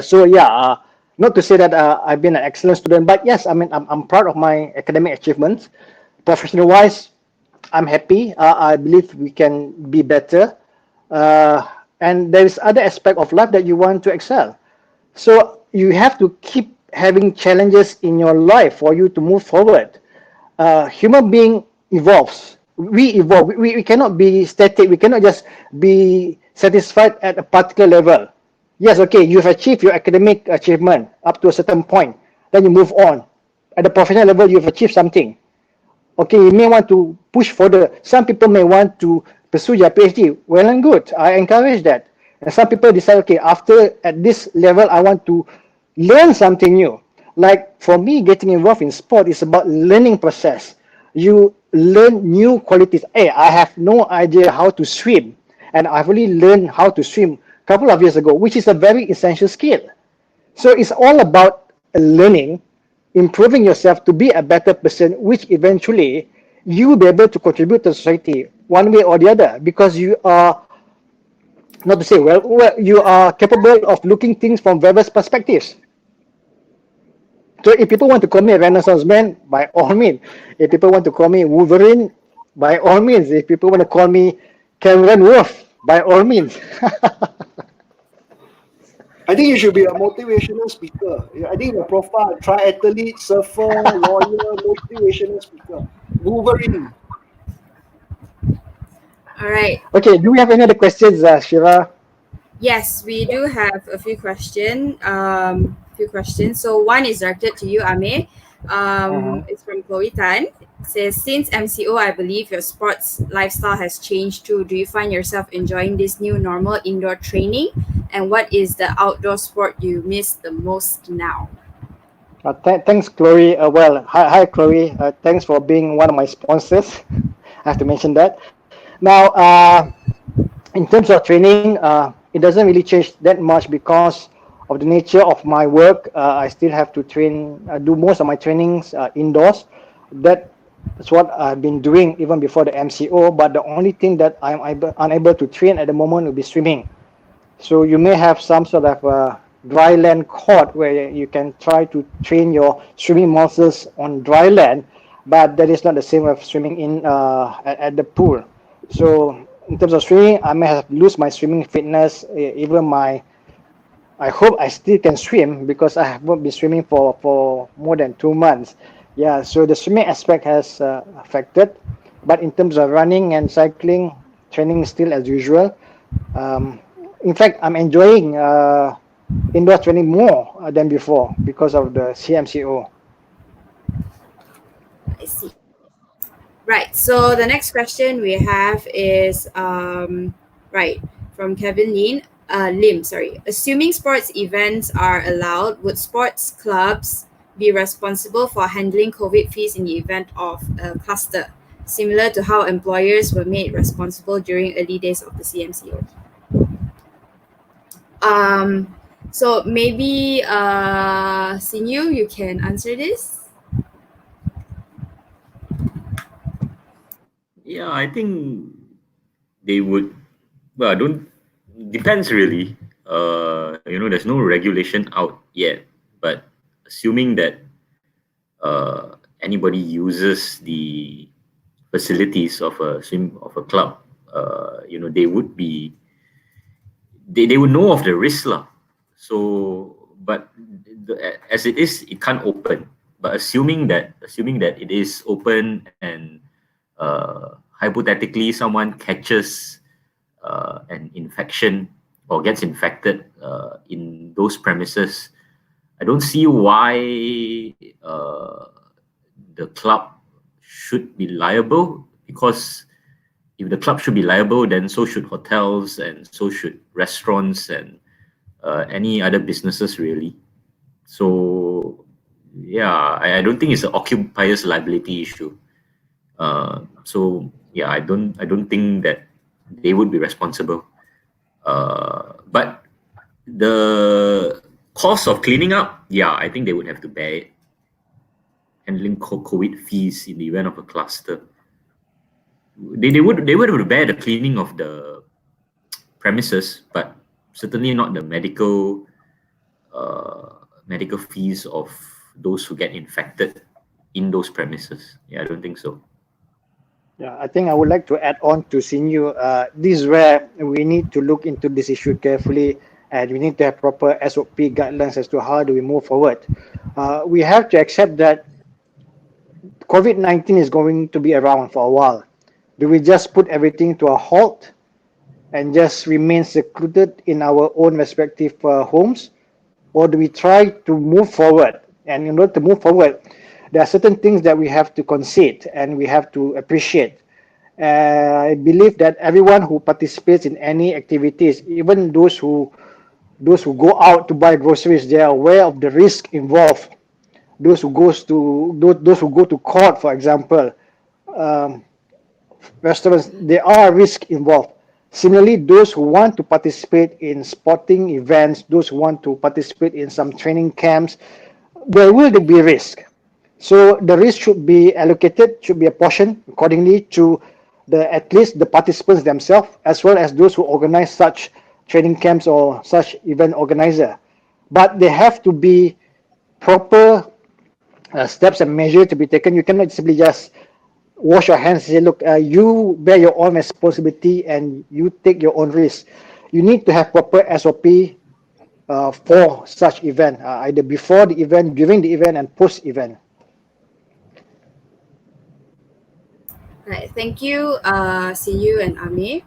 So yeah, not to say that I've been an excellent student, but yes, I mean, I'm proud of my academic achievements. Professional wise, I'm happy. I believe we can be better. And there is other aspect of life that you want to excel. So you have to keep having challenges in your life for you to move forward. Human being evolves. We evolve. We cannot be static. We cannot just be satisfied at a particular level. Yes, okay, you've achieved your academic achievement up to a certain point. Then you move on. At the professional level, you've achieved something. Okay, you may want to push further. Some people may want to pursue their PhD. Well and good. I encourage that. And some people decide, okay, after at this level, I want to learn something new. Like for me, getting involved in sport is about learning process. You learn new qualities. Hey, I have no idea how to swim, and I've only learned how to swim a couple of years ago, which is a very essential skill. So it's all about learning, improving yourself to be a better person, which eventually you will be able to contribute to society one way or the other, because you are, not to say, well, you are capable of looking things from various perspectives. So if people want to call me a Renaissance man, by all means. If people want to call me Wolverine, by all means. If people want to call me Cameron Wolf, by all means. I think you should be a motivational speaker. I think your profile, triathlete, surfer, lawyer, motivational speaker. Wolverine. All right. Okay, do we have any other questions, Shiva? Yes, we do have a few questions. So one is directed to you, Amir. It's from Chloe Tan. It says, since MCO, I believe your sports lifestyle has changed too. Do you find yourself enjoying this new normal indoor training? And what is the outdoor sport you miss the most now? Thanks, Chloe. Hi, Chloe. Thanks for being one of my sponsors. I have to mention that. Now, in terms of training, it doesn't really change that much because of the nature of my work. I still have to do most of my trainings indoors. That's what I've been doing even before the MCO. But the only thing that I'm unable to train at the moment will be swimming. So you may have some sort of a dry land court where you can try to train your swimming muscles on dry land, but that is not the same as swimming in at the pool. So in terms of swimming, I may have lose my swimming fitness, even my. I hope I still can swim because I haven't been swimming for more than 2 months. Yeah, so the swimming aspect has affected, but in terms of running and cycling, training is still as usual. Um, in fact, I'm enjoying indoor training more than before because of the CMCO. I see. Right. So the next question we have is right from Kevin Lim. Sorry. Assuming sports events are allowed, would sports clubs be responsible for handling COVID fees in the event of a cluster, similar to how employers were made responsible during early days of the CMCO? So maybe Sinyu, you can answer this. Yeah, I think they would. Well, I don't. Depends really. There's no regulation out yet, but assuming that anybody uses the facilities of a club, they would be. They would know of the risk lah. So, but as it is, it can't open. But assuming that it is open and hypothetically someone catches an infection or gets infected in those premises, I don't see why the club should be liable, because if the club should be liable, then so should hotels and so should restaurants and any other businesses really. So yeah, I don't think it's an occupier's liability issue. So yeah, I don't think that they would be responsible. But the cost of cleaning up, yeah, I think they would have to bear it. Handling COVID fees in the event of a cluster, they would have to bear the cleaning of the premises, but certainly not the medical fees of those who get infected in those premises. Yeah, I don't think so. Yeah, I think I would like to add on to Sinyu. This is where we need to look into this issue carefully, and we need to have proper SOP guidelines as to how do we move forward. We have to accept that COVID-19 is going to be around for a while. Do we just put everything to a halt and just remain secluded in our own respective homes? Or do we try to move forward? And in order to move forward, there are certain things that we have to concede and we have to appreciate. I believe that everyone who participates in any activities, even those who go out to buy groceries, they are aware of the risk involved. Those who go to court, for example, restaurants, there are risks involved. Similarly, those who want to participate in sporting events, those who want to participate in some training camps, there will be risk. So the risk should be allocated, should be apportioned accordingly to at least the participants themselves, as well as those who organize such training camps or such event organizer. But there have to be proper steps and measures to be taken. You cannot simply just wash your hands and say, look, you bear your own responsibility and you take your own risk. You need to have proper SOP for such event, either before the event, during the event, and post-event. Right, thank you, Sinyu and Amir.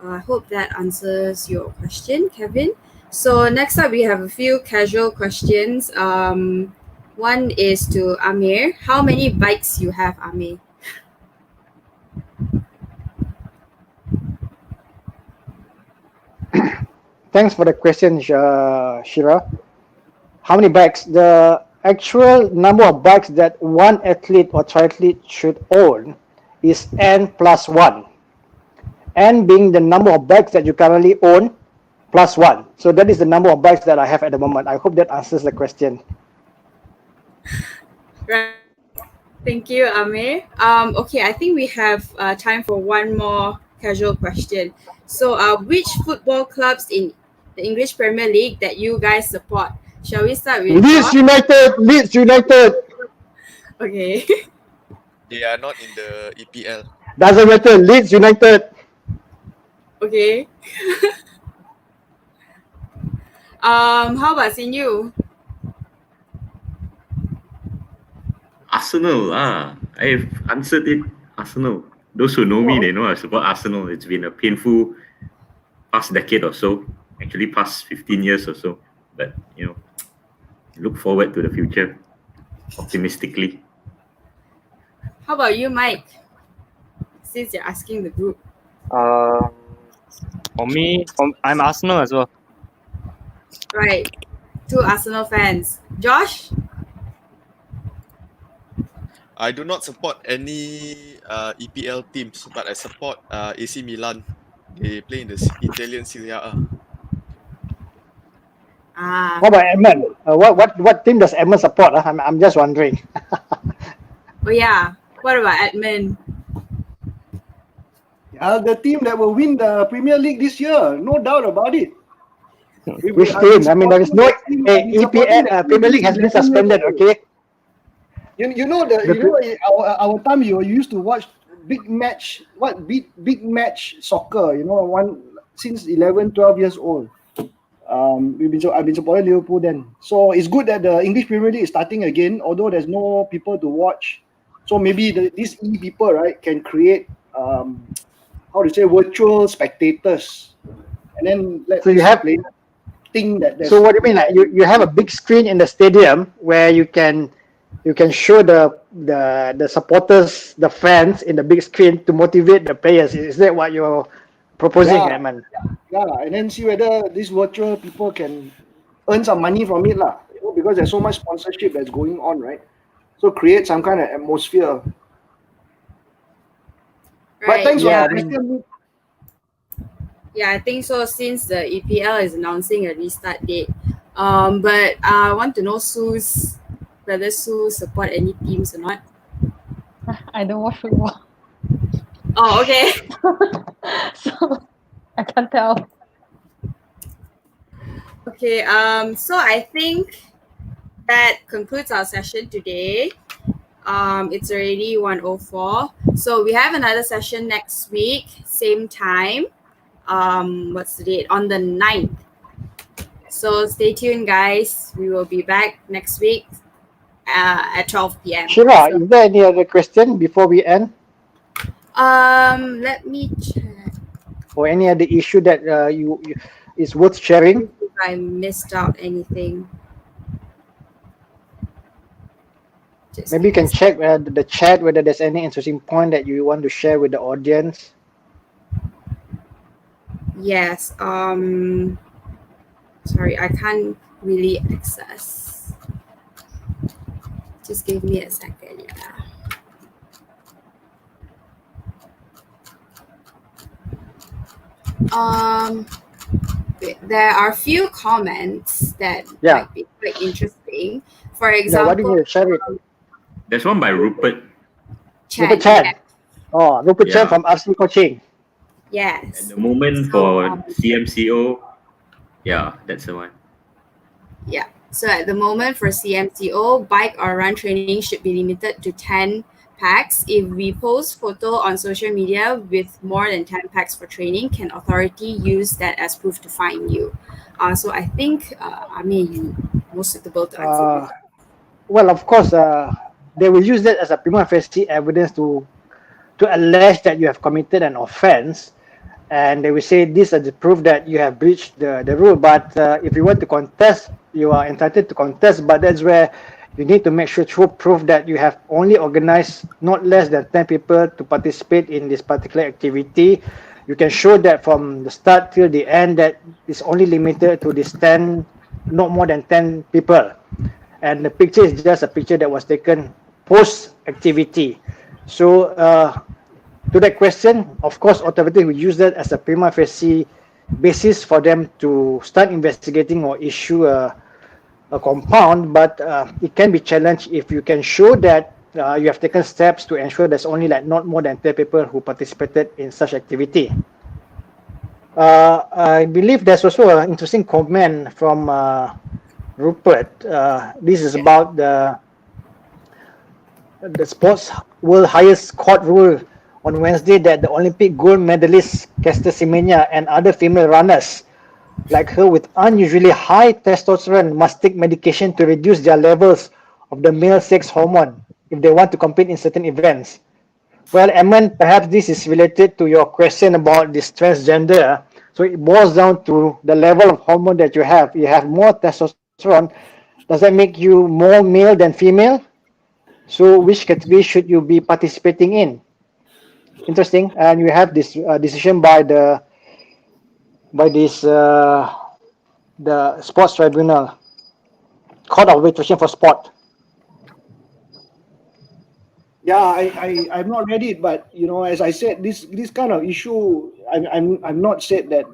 I hope that answers your question, Kevin. So next up, we have a few casual questions. One is to Amir. How many bikes you have, Amir? Thanks for the question, Shira. How many bikes? The actual number of bikes that one athlete or triathlete should own is N plus 1. N being the number of bikes that you currently own plus 1. So that is the number of bikes that I have at the moment. I hope that answers the question. Right. Thank you, Amir. Okay, I think we have time for one more casual question. So, which football clubs in the English Premier League that you guys support? Shall we start with Leeds Josh? United. Leeds United. Okay. They are not in the EPL. Doesn't matter. Leeds United. Okay. How about Sinyu? Arsenal, I've answered it. Arsenal. Those who know me, they know I support Arsenal. It's been a painful past decade or so, actually past 15 years or so. But, look forward to the future optimistically. How about you, Mike? Since you're asking the group. For me, I'm Arsenal as well. Right. 2 Arsenal fans. Josh? I do not support any EPL teams, but I support AC Milan. They play in the Italian Serie A. What about Edmund? What team does Edmund support? I'm just wondering. Oh yeah. What about Edmund? The team that will win the Premier League this year, no doubt about it. Which team? I mean, there is no EPL. Premier League has been suspended. Okay. You know our time you used to watch big match soccer. One since 11, 12 years old. I've been supporting Liverpool then. So it's good that the English Premier League is starting again, although there's no people to watch. So maybe these people, right, can create virtual spectators, and then So what do you mean? Like you have a big screen in the stadium where you can show the supporters, the fans in the big screen to motivate the players. Is that what you're proposing, Edmund? Yeah, and then see whether these virtual people can earn some money from it, because there's so much sponsorship that's going on, right? So create some kind of atmosphere. Right. But thanks Yeah. for Yeah, I think so. Since the EPL is announcing a restart date, but I want to know whether Sue support any teams or not. I don't watch football, Oh, okay. so I can't tell. Okay. So I think that concludes our session today. It's already 1:04. So we have another session next week, same time. What's the date? On the 9th. So stay tuned, guys. We will be back next week at 12 p.m. Shira, is there any other question before we end? Let me check Or any other issue that you is worth sharing? if I missed out anything. Maybe you can check the chat whether there's any interesting point that you want to share with the audience. Yes. Sorry, I can't really access. Just give me a second. Yeah. There are a few comments that might be quite interesting. For example, Why do you share it? There's one by Rupert. Rupert Chan. Oh, Rupert Chan from RC Coaching. Yes. At the moment for CMCO, that's the one. Yeah. So at the moment for CMCO, bike or run training should be limited to 10 packs. If we post photo on social media with more than 10 packs for training, can authority use that as proof to fine you? So I think, you most suitable to answer. Well, of course, they will use that as a prima facie evidence to allege that you have committed an offense, and they will say this is the proof that you have breached the rule. But if you want to contest, you are entitled to contest, but that's where you need to make sure to prove that you have only organized not less than 10 people to participate in this particular activity. You can show that from the start till the end that it's only limited to this 10, not more than 10 people. And the picture is just a picture that was taken post-activity. So to that question, of course, authorities will use that as a prima facie basis for them to start investigating or issue a compound, but it can be challenged if you can show that you have taken steps to ensure there's only not more than 10 people who participated in such activity. I believe there's also an interesting comment from Rupert. This is about the sports world highest court rule on Wednesday that the Olympic gold medalist Caster Semenya and other female runners like her with unusually high testosterone must take medication to reduce their levels of the male sex hormone if they want to compete in certain events. Well, Eman, perhaps this is related to your question about this transgender. So it boils down to the level of hormone that you have. You have more testosterone. Does that make you more male than female? So which category should you be participating in? Interesting. And you have this decision by the sports tribunal, Court of Arbitration for Sport. Yeah, I've not read it, but as I said, this kind of issue, I'm not said that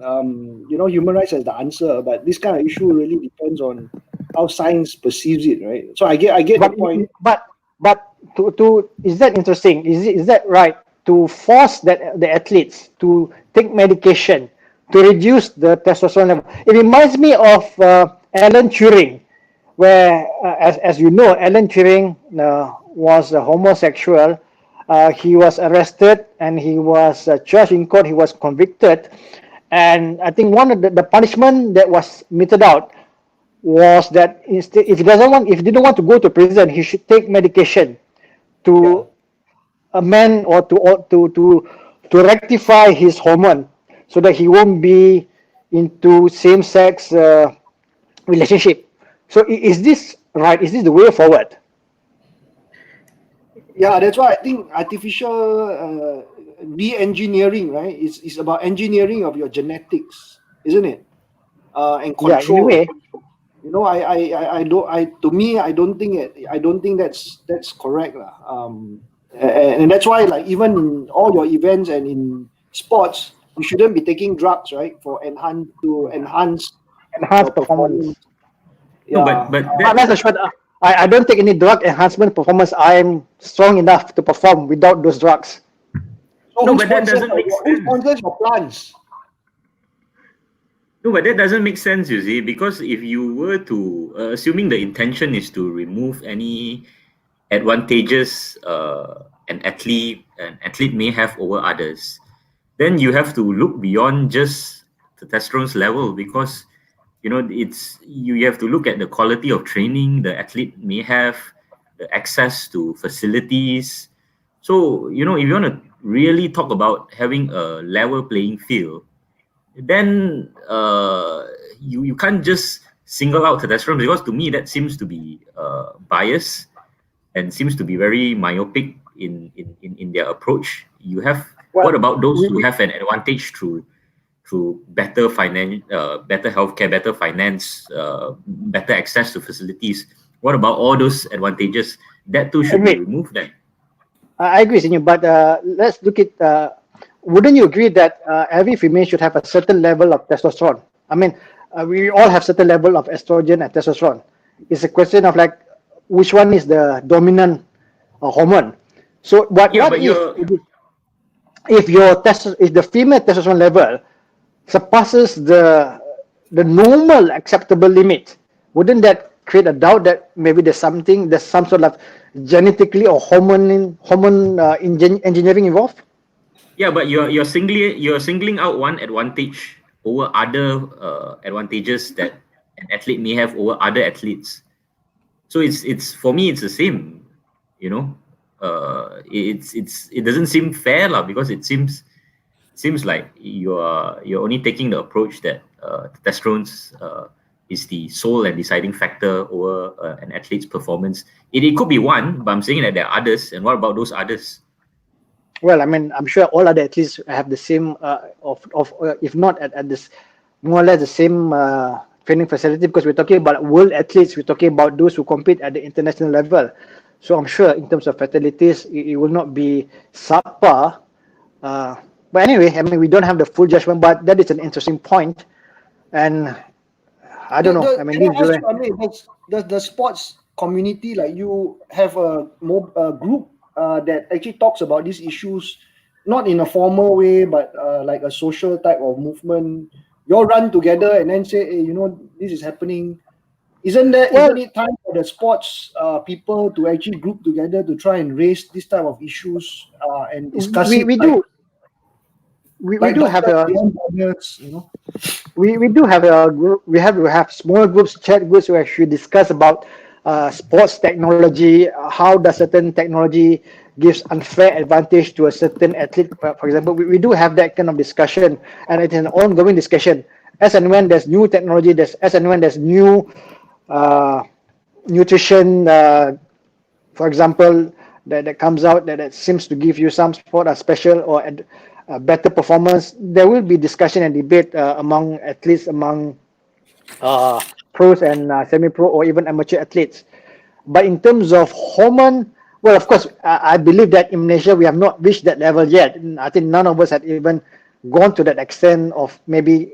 human rights has the answer, but this kind of issue really depends on how science perceives it, right? So I get the point. But to is that interesting? Is that right to force the athletes to take medication to reduce the testosterone level? It reminds me of Alan Turing, where as you know, Alan Turing was a homosexual. He was arrested and he was charged in court. He was convicted, and I think one of the punishment that was meted out was that instead, if he didn't want to go to prison, he should take medication to amend or to rectify his hormone so that he won't be into same-sex relationship. So is this right? Is this the way forward? Yeah, that's why I think artificial de-engineering, right? It's about engineering of your genetics, isn't it? And control. Yeah, anyway. I don't think that's correct, and that's why, like, even in all your events and in sports, you shouldn't be taking drugs, right, for enhance performance. Yeah. No, but I don't take any drug enhancement performance. I am strong enough to perform without those drugs. So no, but that doesn't make sense. Who sponsors your plans? No, but that doesn't make sense, you see, because if you were to, assuming the intention is to remove any advantages an athlete may have over others, then you have to look beyond just the testosterone level, because you have to look at the quality of training the athlete may have, the access to facilities. So, if you want to really talk about having a level playing field, then you can't just single out testosterone, because to me that seems to be biased and seems to be very myopic in their approach. You have what about those who have an advantage through better better healthcare, better finance, better access to facilities? What about all those advantages? That too should be removed then. I agree, Senor, but let's look at. Wouldn't you agree that every female should have a certain level of testosterone? I mean, we all have certain level of estrogen and testosterone. It's a question of like which one is the dominant hormone. So if the female testosterone level surpasses the normal acceptable limit, wouldn't that create a doubt that maybe there's some sort of genetically or hormone engineering involved? Yeah, but you're singling out one advantage over other advantages that an athlete may have over other athletes. So it's for me it's the same, it doesn't seem fair because it seems like you're only taking the approach that testosterone is the sole and deciding factor over an athlete's performance. It could be one, but I'm saying that there are others. And what about those others? Well, I mean, I'm sure all other athletes have the same, if not at this, more or less the same training facility, because we're talking about world athletes. We're talking about those who compete at the international level. So I'm sure in terms of fatalities, it will not be subpar. But anyway, I mean, we don't have the full judgment, but that is an interesting point. And I don't know. I mean, does the sports community, like, you have a group that actually talks about these issues not in a formal way, but like a social type of movement. You all run together and then say, hey, this is happening. Isn't it time for the sports people to actually group together to try and raise this type of issues and discuss it? We do. We do have a we do have a group. We have small groups, chat groups, who actually discuss about sports technology. How does certain technology gives unfair advantage to a certain athlete? For example, we do have that kind of discussion, and it's an ongoing discussion. As and when there's new technology, as and when there's new nutrition, for example, that comes out that seems to give you some sport a special or a better performance, there will be discussion and debate among athletes, among pros and semi-pro or even amateur athletes. But in terms of hormone, well, of course, I believe that in Malaysia we have not reached that level yet. I think none of us have even gone to that extent of maybe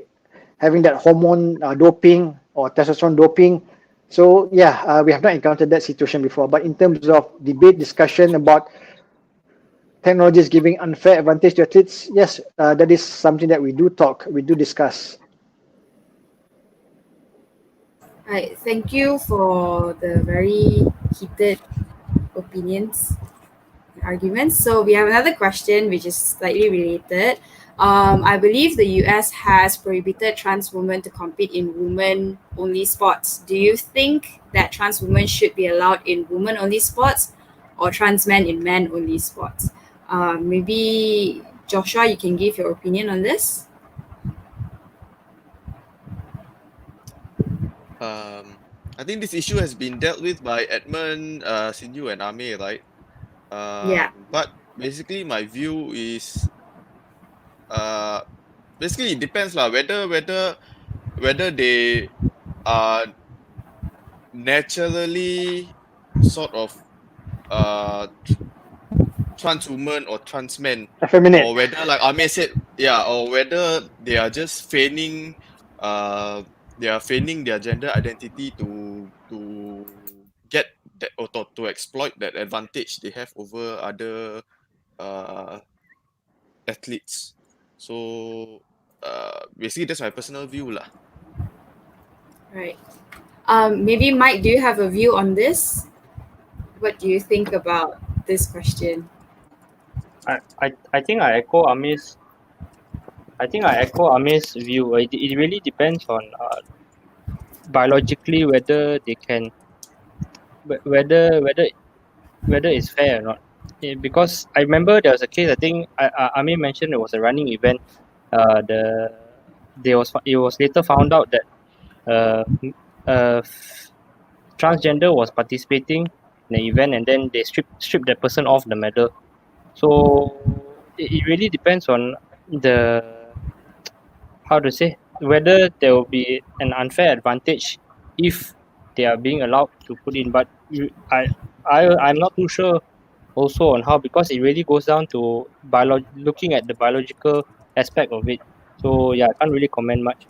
having that hormone doping or testosterone doping. So yeah, we have not encountered that situation before. But in terms of debate, discussion about technologies giving unfair advantage to athletes, yes, that is something that we do discuss. Right, thank you for the very heated opinions, arguments. So we have another question which is slightly related. I believe the US has prohibited trans women to compete in women-only sports. Do you think that trans women should be allowed in women-only sports or trans men in men-only sports? Maybe Joshua, you can give your opinion on this. I think this issue has been dealt with by Edmund, Sinju, and Amir, right? Yeah. But basically, my view is, basically it depends lah. Whether they are naturally sort of trans women or trans men, Affirmative. or whether, like Amir said, or whether they are just feigning, they are feigning their gender identity to get that, or to exploit that advantage they have over other athletes. So basically that's my personal view lah. Right. Maybe Mike, do you have a view on this? What do you think about this question? I think I echo Amir's. View. It really depends on biologically whether they can, whether it's fair or not. Because I remember there was a case. I think Amir mentioned it was a running event. It was later found out that transgender was participating in the event, and then they stripped that person off the medal. So it really depends on the, how to say, whether there will be an unfair advantage if they are being allowed to put in. But I'm not too sure also on how, because it really goes down to looking at the biological aspect of it. So yeah, I can't really comment much.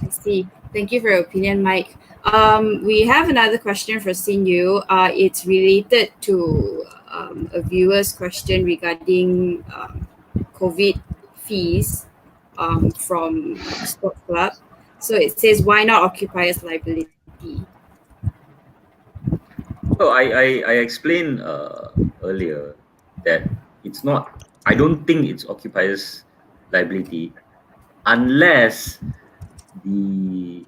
I see. Thank you for your opinion, Mike. We have another question for Sinju. It's related to a viewer's question regarding COVID fees from Sports Club. So it says, why not occupiers liability? So I explained earlier that it's not, I don't think it's occupiers liability unless the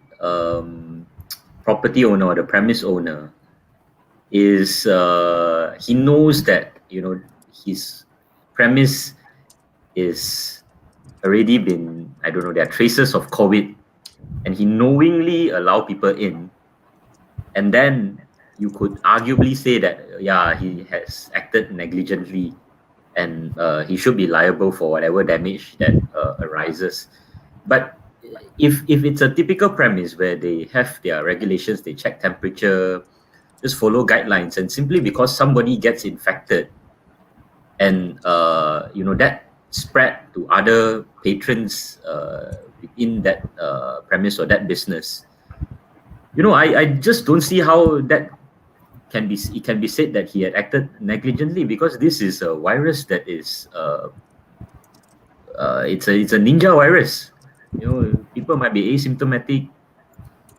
property owner or the premise owner is he knows that his premise is already been, I don't know, there are traces of COVID, and he knowingly allow people in, and then you could arguably say that he has acted negligently and he should be liable for whatever damage that arises. But if it's a typical premise where they have their regulations, they check temperature, just follow guidelines, and simply because somebody gets infected and that spread to other patrons within that premise or that business, I just don't see how that it can be said that he had acted negligently, because this is a virus that is it's a ninja virus. You know, people might be asymptomatic,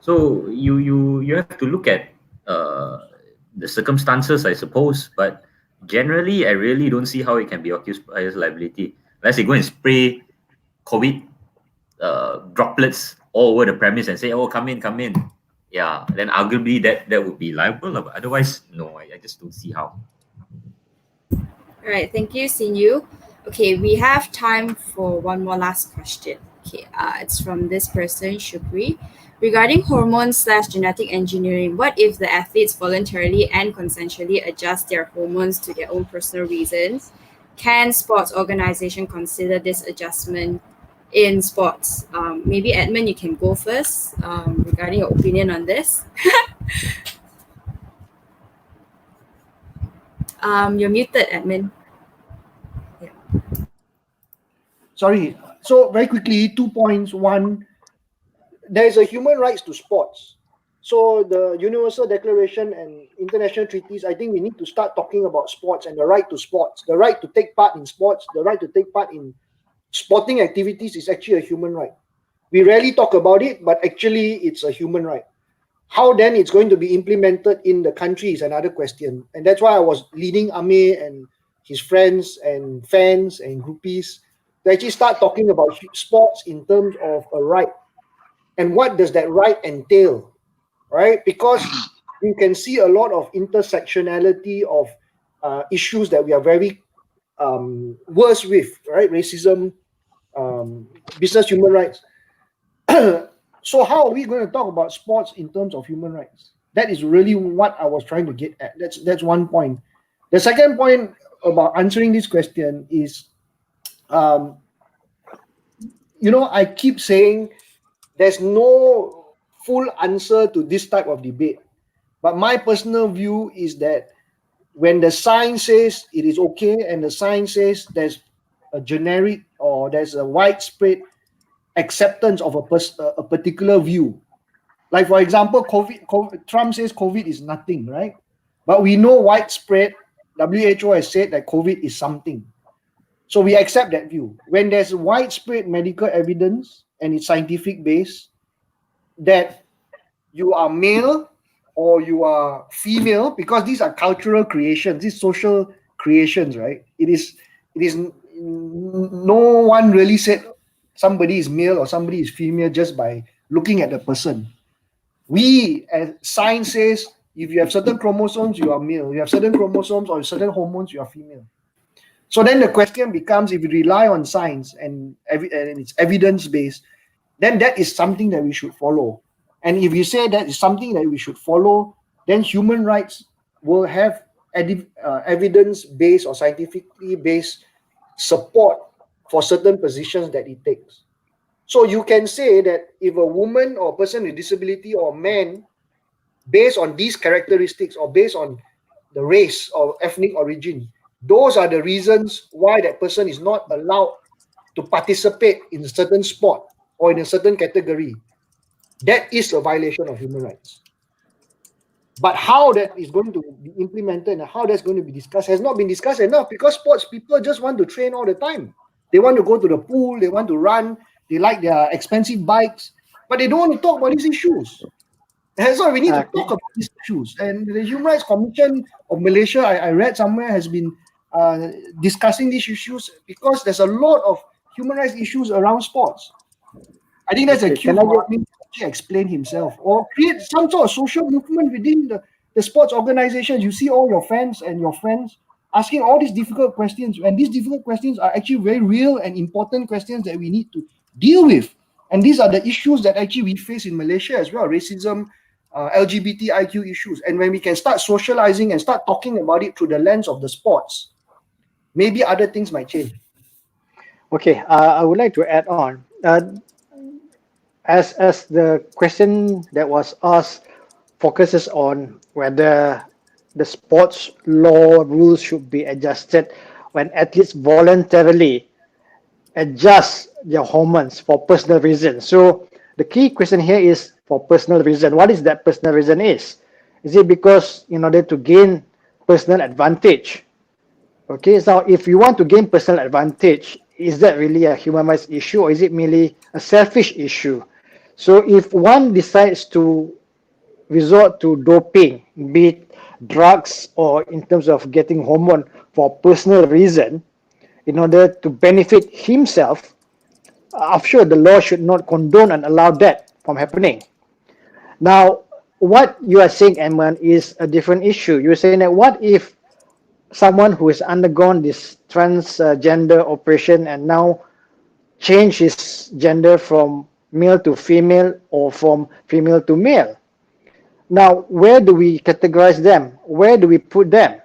so you have to look at the circumstances, I suppose. But generally, I really don't see how it can be occupier's liability. Let's say go and spray COVID droplets all over the premise and say, "Oh, come in." Yeah, then arguably that would be liable. But otherwise, no, I just don't see how. All right, thank you, Sinyu. Okay, we have time for one more last question. Okay, it's from this person, Shukri. Regarding hormones/genetic engineering, what if the athletes voluntarily and consensually adjust their hormones to their own personal reasons? Can sports organization consider this adjustment in sports? Maybe Edmund, you can go first regarding your opinion on this. You're muted, Edmund. Sorry. So very quickly, 2 points. One, there is a human rights to sports. So the Universal Declaration and international treaties, I think we need to start talking about sports and the right to sports. The right to take part in sports, the right to take part in sporting activities is actually a human right. We rarely talk about it, but actually it's a human right. How then it's going to be implemented in the country is another question. And that's why I was leading Amir and his friends and fans and groupies to actually start talking about sports in terms of a right. And what does that right entail, right? Because you can see a lot of intersectionality of issues that we are very worse with, right? Racism, business human rights. So how are we going to talk about sports in terms of human rights? That is really what I was trying to get at. That's one point. The second point about answering this question is, I keep saying there's no full answer to this type of debate. But my personal view is that when the science says it is okay and the science says there's a generic or there's a widespread acceptance of a particular view. Like, for example, COVID, Trump says COVID is nothing, right? But we know widespread, WHO has said that COVID is something. So we accept that view. When there's widespread medical evidence and it's scientific based that you are male or you are female, because these are cultural creations, these social creations, right? It is no one really said somebody is male or somebody is female just by looking at the person. We, as science says, if you have certain chromosomes, you are male. You have certain chromosomes or certain hormones, you are female. So then the question becomes, if you rely on science and it's evidence-based, then that is something that we should follow. And if you say that is something that we should follow, then human rights will have evidence-based or scientifically based support for certain positions that it takes. So you can say that if a woman or a person with disability or a man, based on these characteristics or based on the race or ethnic origin, those are the reasons why that person is not allowed to participate in a certain sport or in a certain category. That is a violation of human rights. But how that is going to be implemented and how that's going to be discussed has not been discussed enough, because sports people just want to train all the time. They want to go to the pool, they want to run, they like their expensive bikes, but they don't want to talk about these issues. That's why we need to talk about these issues. And the Human Rights Commission of Malaysia, I read somewhere, has been discussing these issues because there's a lot of human rights issues around sports. I think that's a cue for him to explain himself or create some sort of social movement within the sports organizations. You see all your fans and your friends asking all these difficult questions, and these difficult questions are actually very real and important questions that we need to deal with. And these are the issues that actually we face in Malaysia as well: racism, LGBTIQ issues. And when we can start socializing and start talking about it through the lens of the sports, maybe other things might change. Okay, I would like to add on. As the question that was asked focuses on whether the sports law rules should be adjusted when athletes voluntarily adjust their hormones for personal reasons. So the key question here is for personal reason. What is that personal reason is? Is it because in order to gain personal advantage? Okay, so if you want to gain personal advantage, is that really a human rights issue, or is it merely a selfish issue? So if one decides to resort to doping, be it drugs or in terms of getting hormone for personal reason, in order to benefit himself, I'm sure the law should not condone and allow that from happening. Now, what you are saying, Edmund, is a different issue. You're saying that what if someone who has undergone this transgender operation and now change his gender from male to female or from female to male? Now, where do we categorize them? Where do we put them?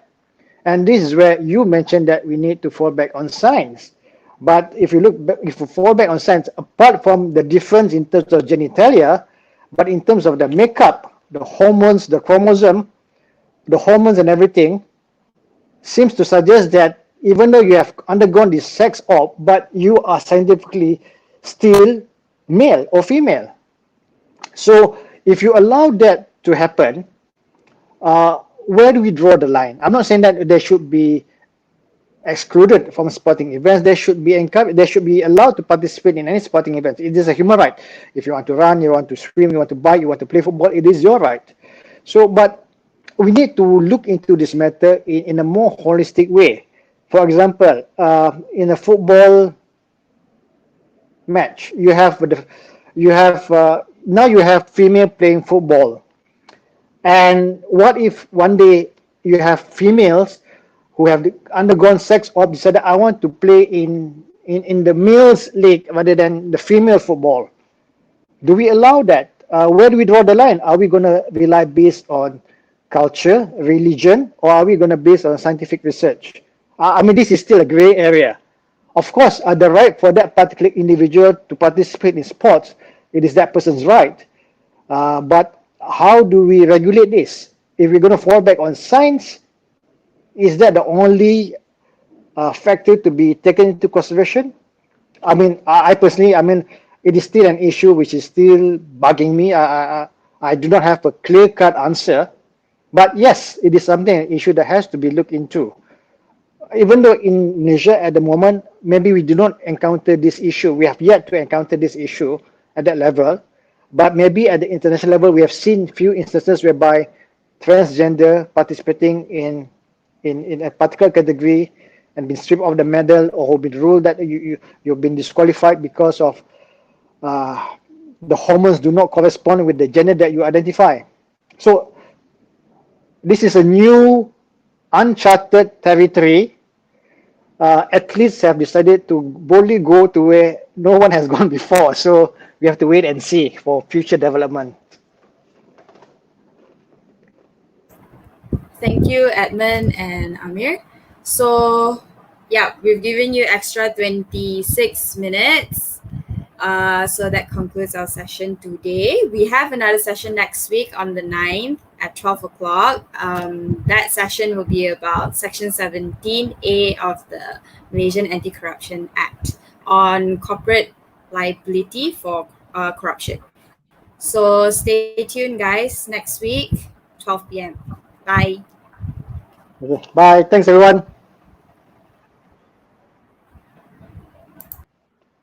And this is where you mentioned that we need to fall back on science. But if you fall back on science, apart from the difference in terms of genitalia, but in terms of the makeup, the hormones, the chromosome, the hormones and everything, seems to suggest that even though you have undergone this sex op, but you are scientifically still male or female. So if you allow that to happen, where do we draw the line? I'm not saying that they should be excluded from sporting events. They should be encouraged. They should be allowed to participate in any sporting event. It is a human right. If you want to run, you want to swim, you want to bike, you want to play football, it is your right. So, but we need to look into this matter in a more holistic way. For example, in a football match, now you have female playing football. And what if one day you have females who have undergone sex op decided, I want to play in the males league rather than the female football? Do we allow that? Where do we draw the line? Are we going to rely based on culture, religion, or are we going to base on scientific research? I mean, this is still a gray area. Of course, the right for that particular individual to participate in sports, it is that person's right. But how do we regulate this? If we're going to fall back on science, is that the only factor to be taken into consideration? I mean, I personally, it is still an issue which is still bugging me. I do not have a clear-cut answer. But yes, it is something, an issue that has to be looked into. Even though in Malaysia at the moment, maybe we do not encounter this issue. We have yet to encounter this issue at that level. But maybe at the international level, we have seen few instances whereby transgender participating in a particular category and been stripped of the medal, or been ruled that you've been disqualified because of the hormones do not correspond with the gender that you identify. So this is a new uncharted territory. Athletes have decided to boldly go to where no one has gone before. So we have to wait and see for future development. Thank you, Edmund and Amir. So, yeah, we've given you extra 26 minutes. So that concludes our session today. We have another session next week on the 9th at 12 o'clock. That session will be about Section 17A of the Malaysian Anti-Corruption Act on corporate liability for corruption. So stay tuned, guys, next week, 12 p.m. Bye. Okay. Bye. Thanks, everyone.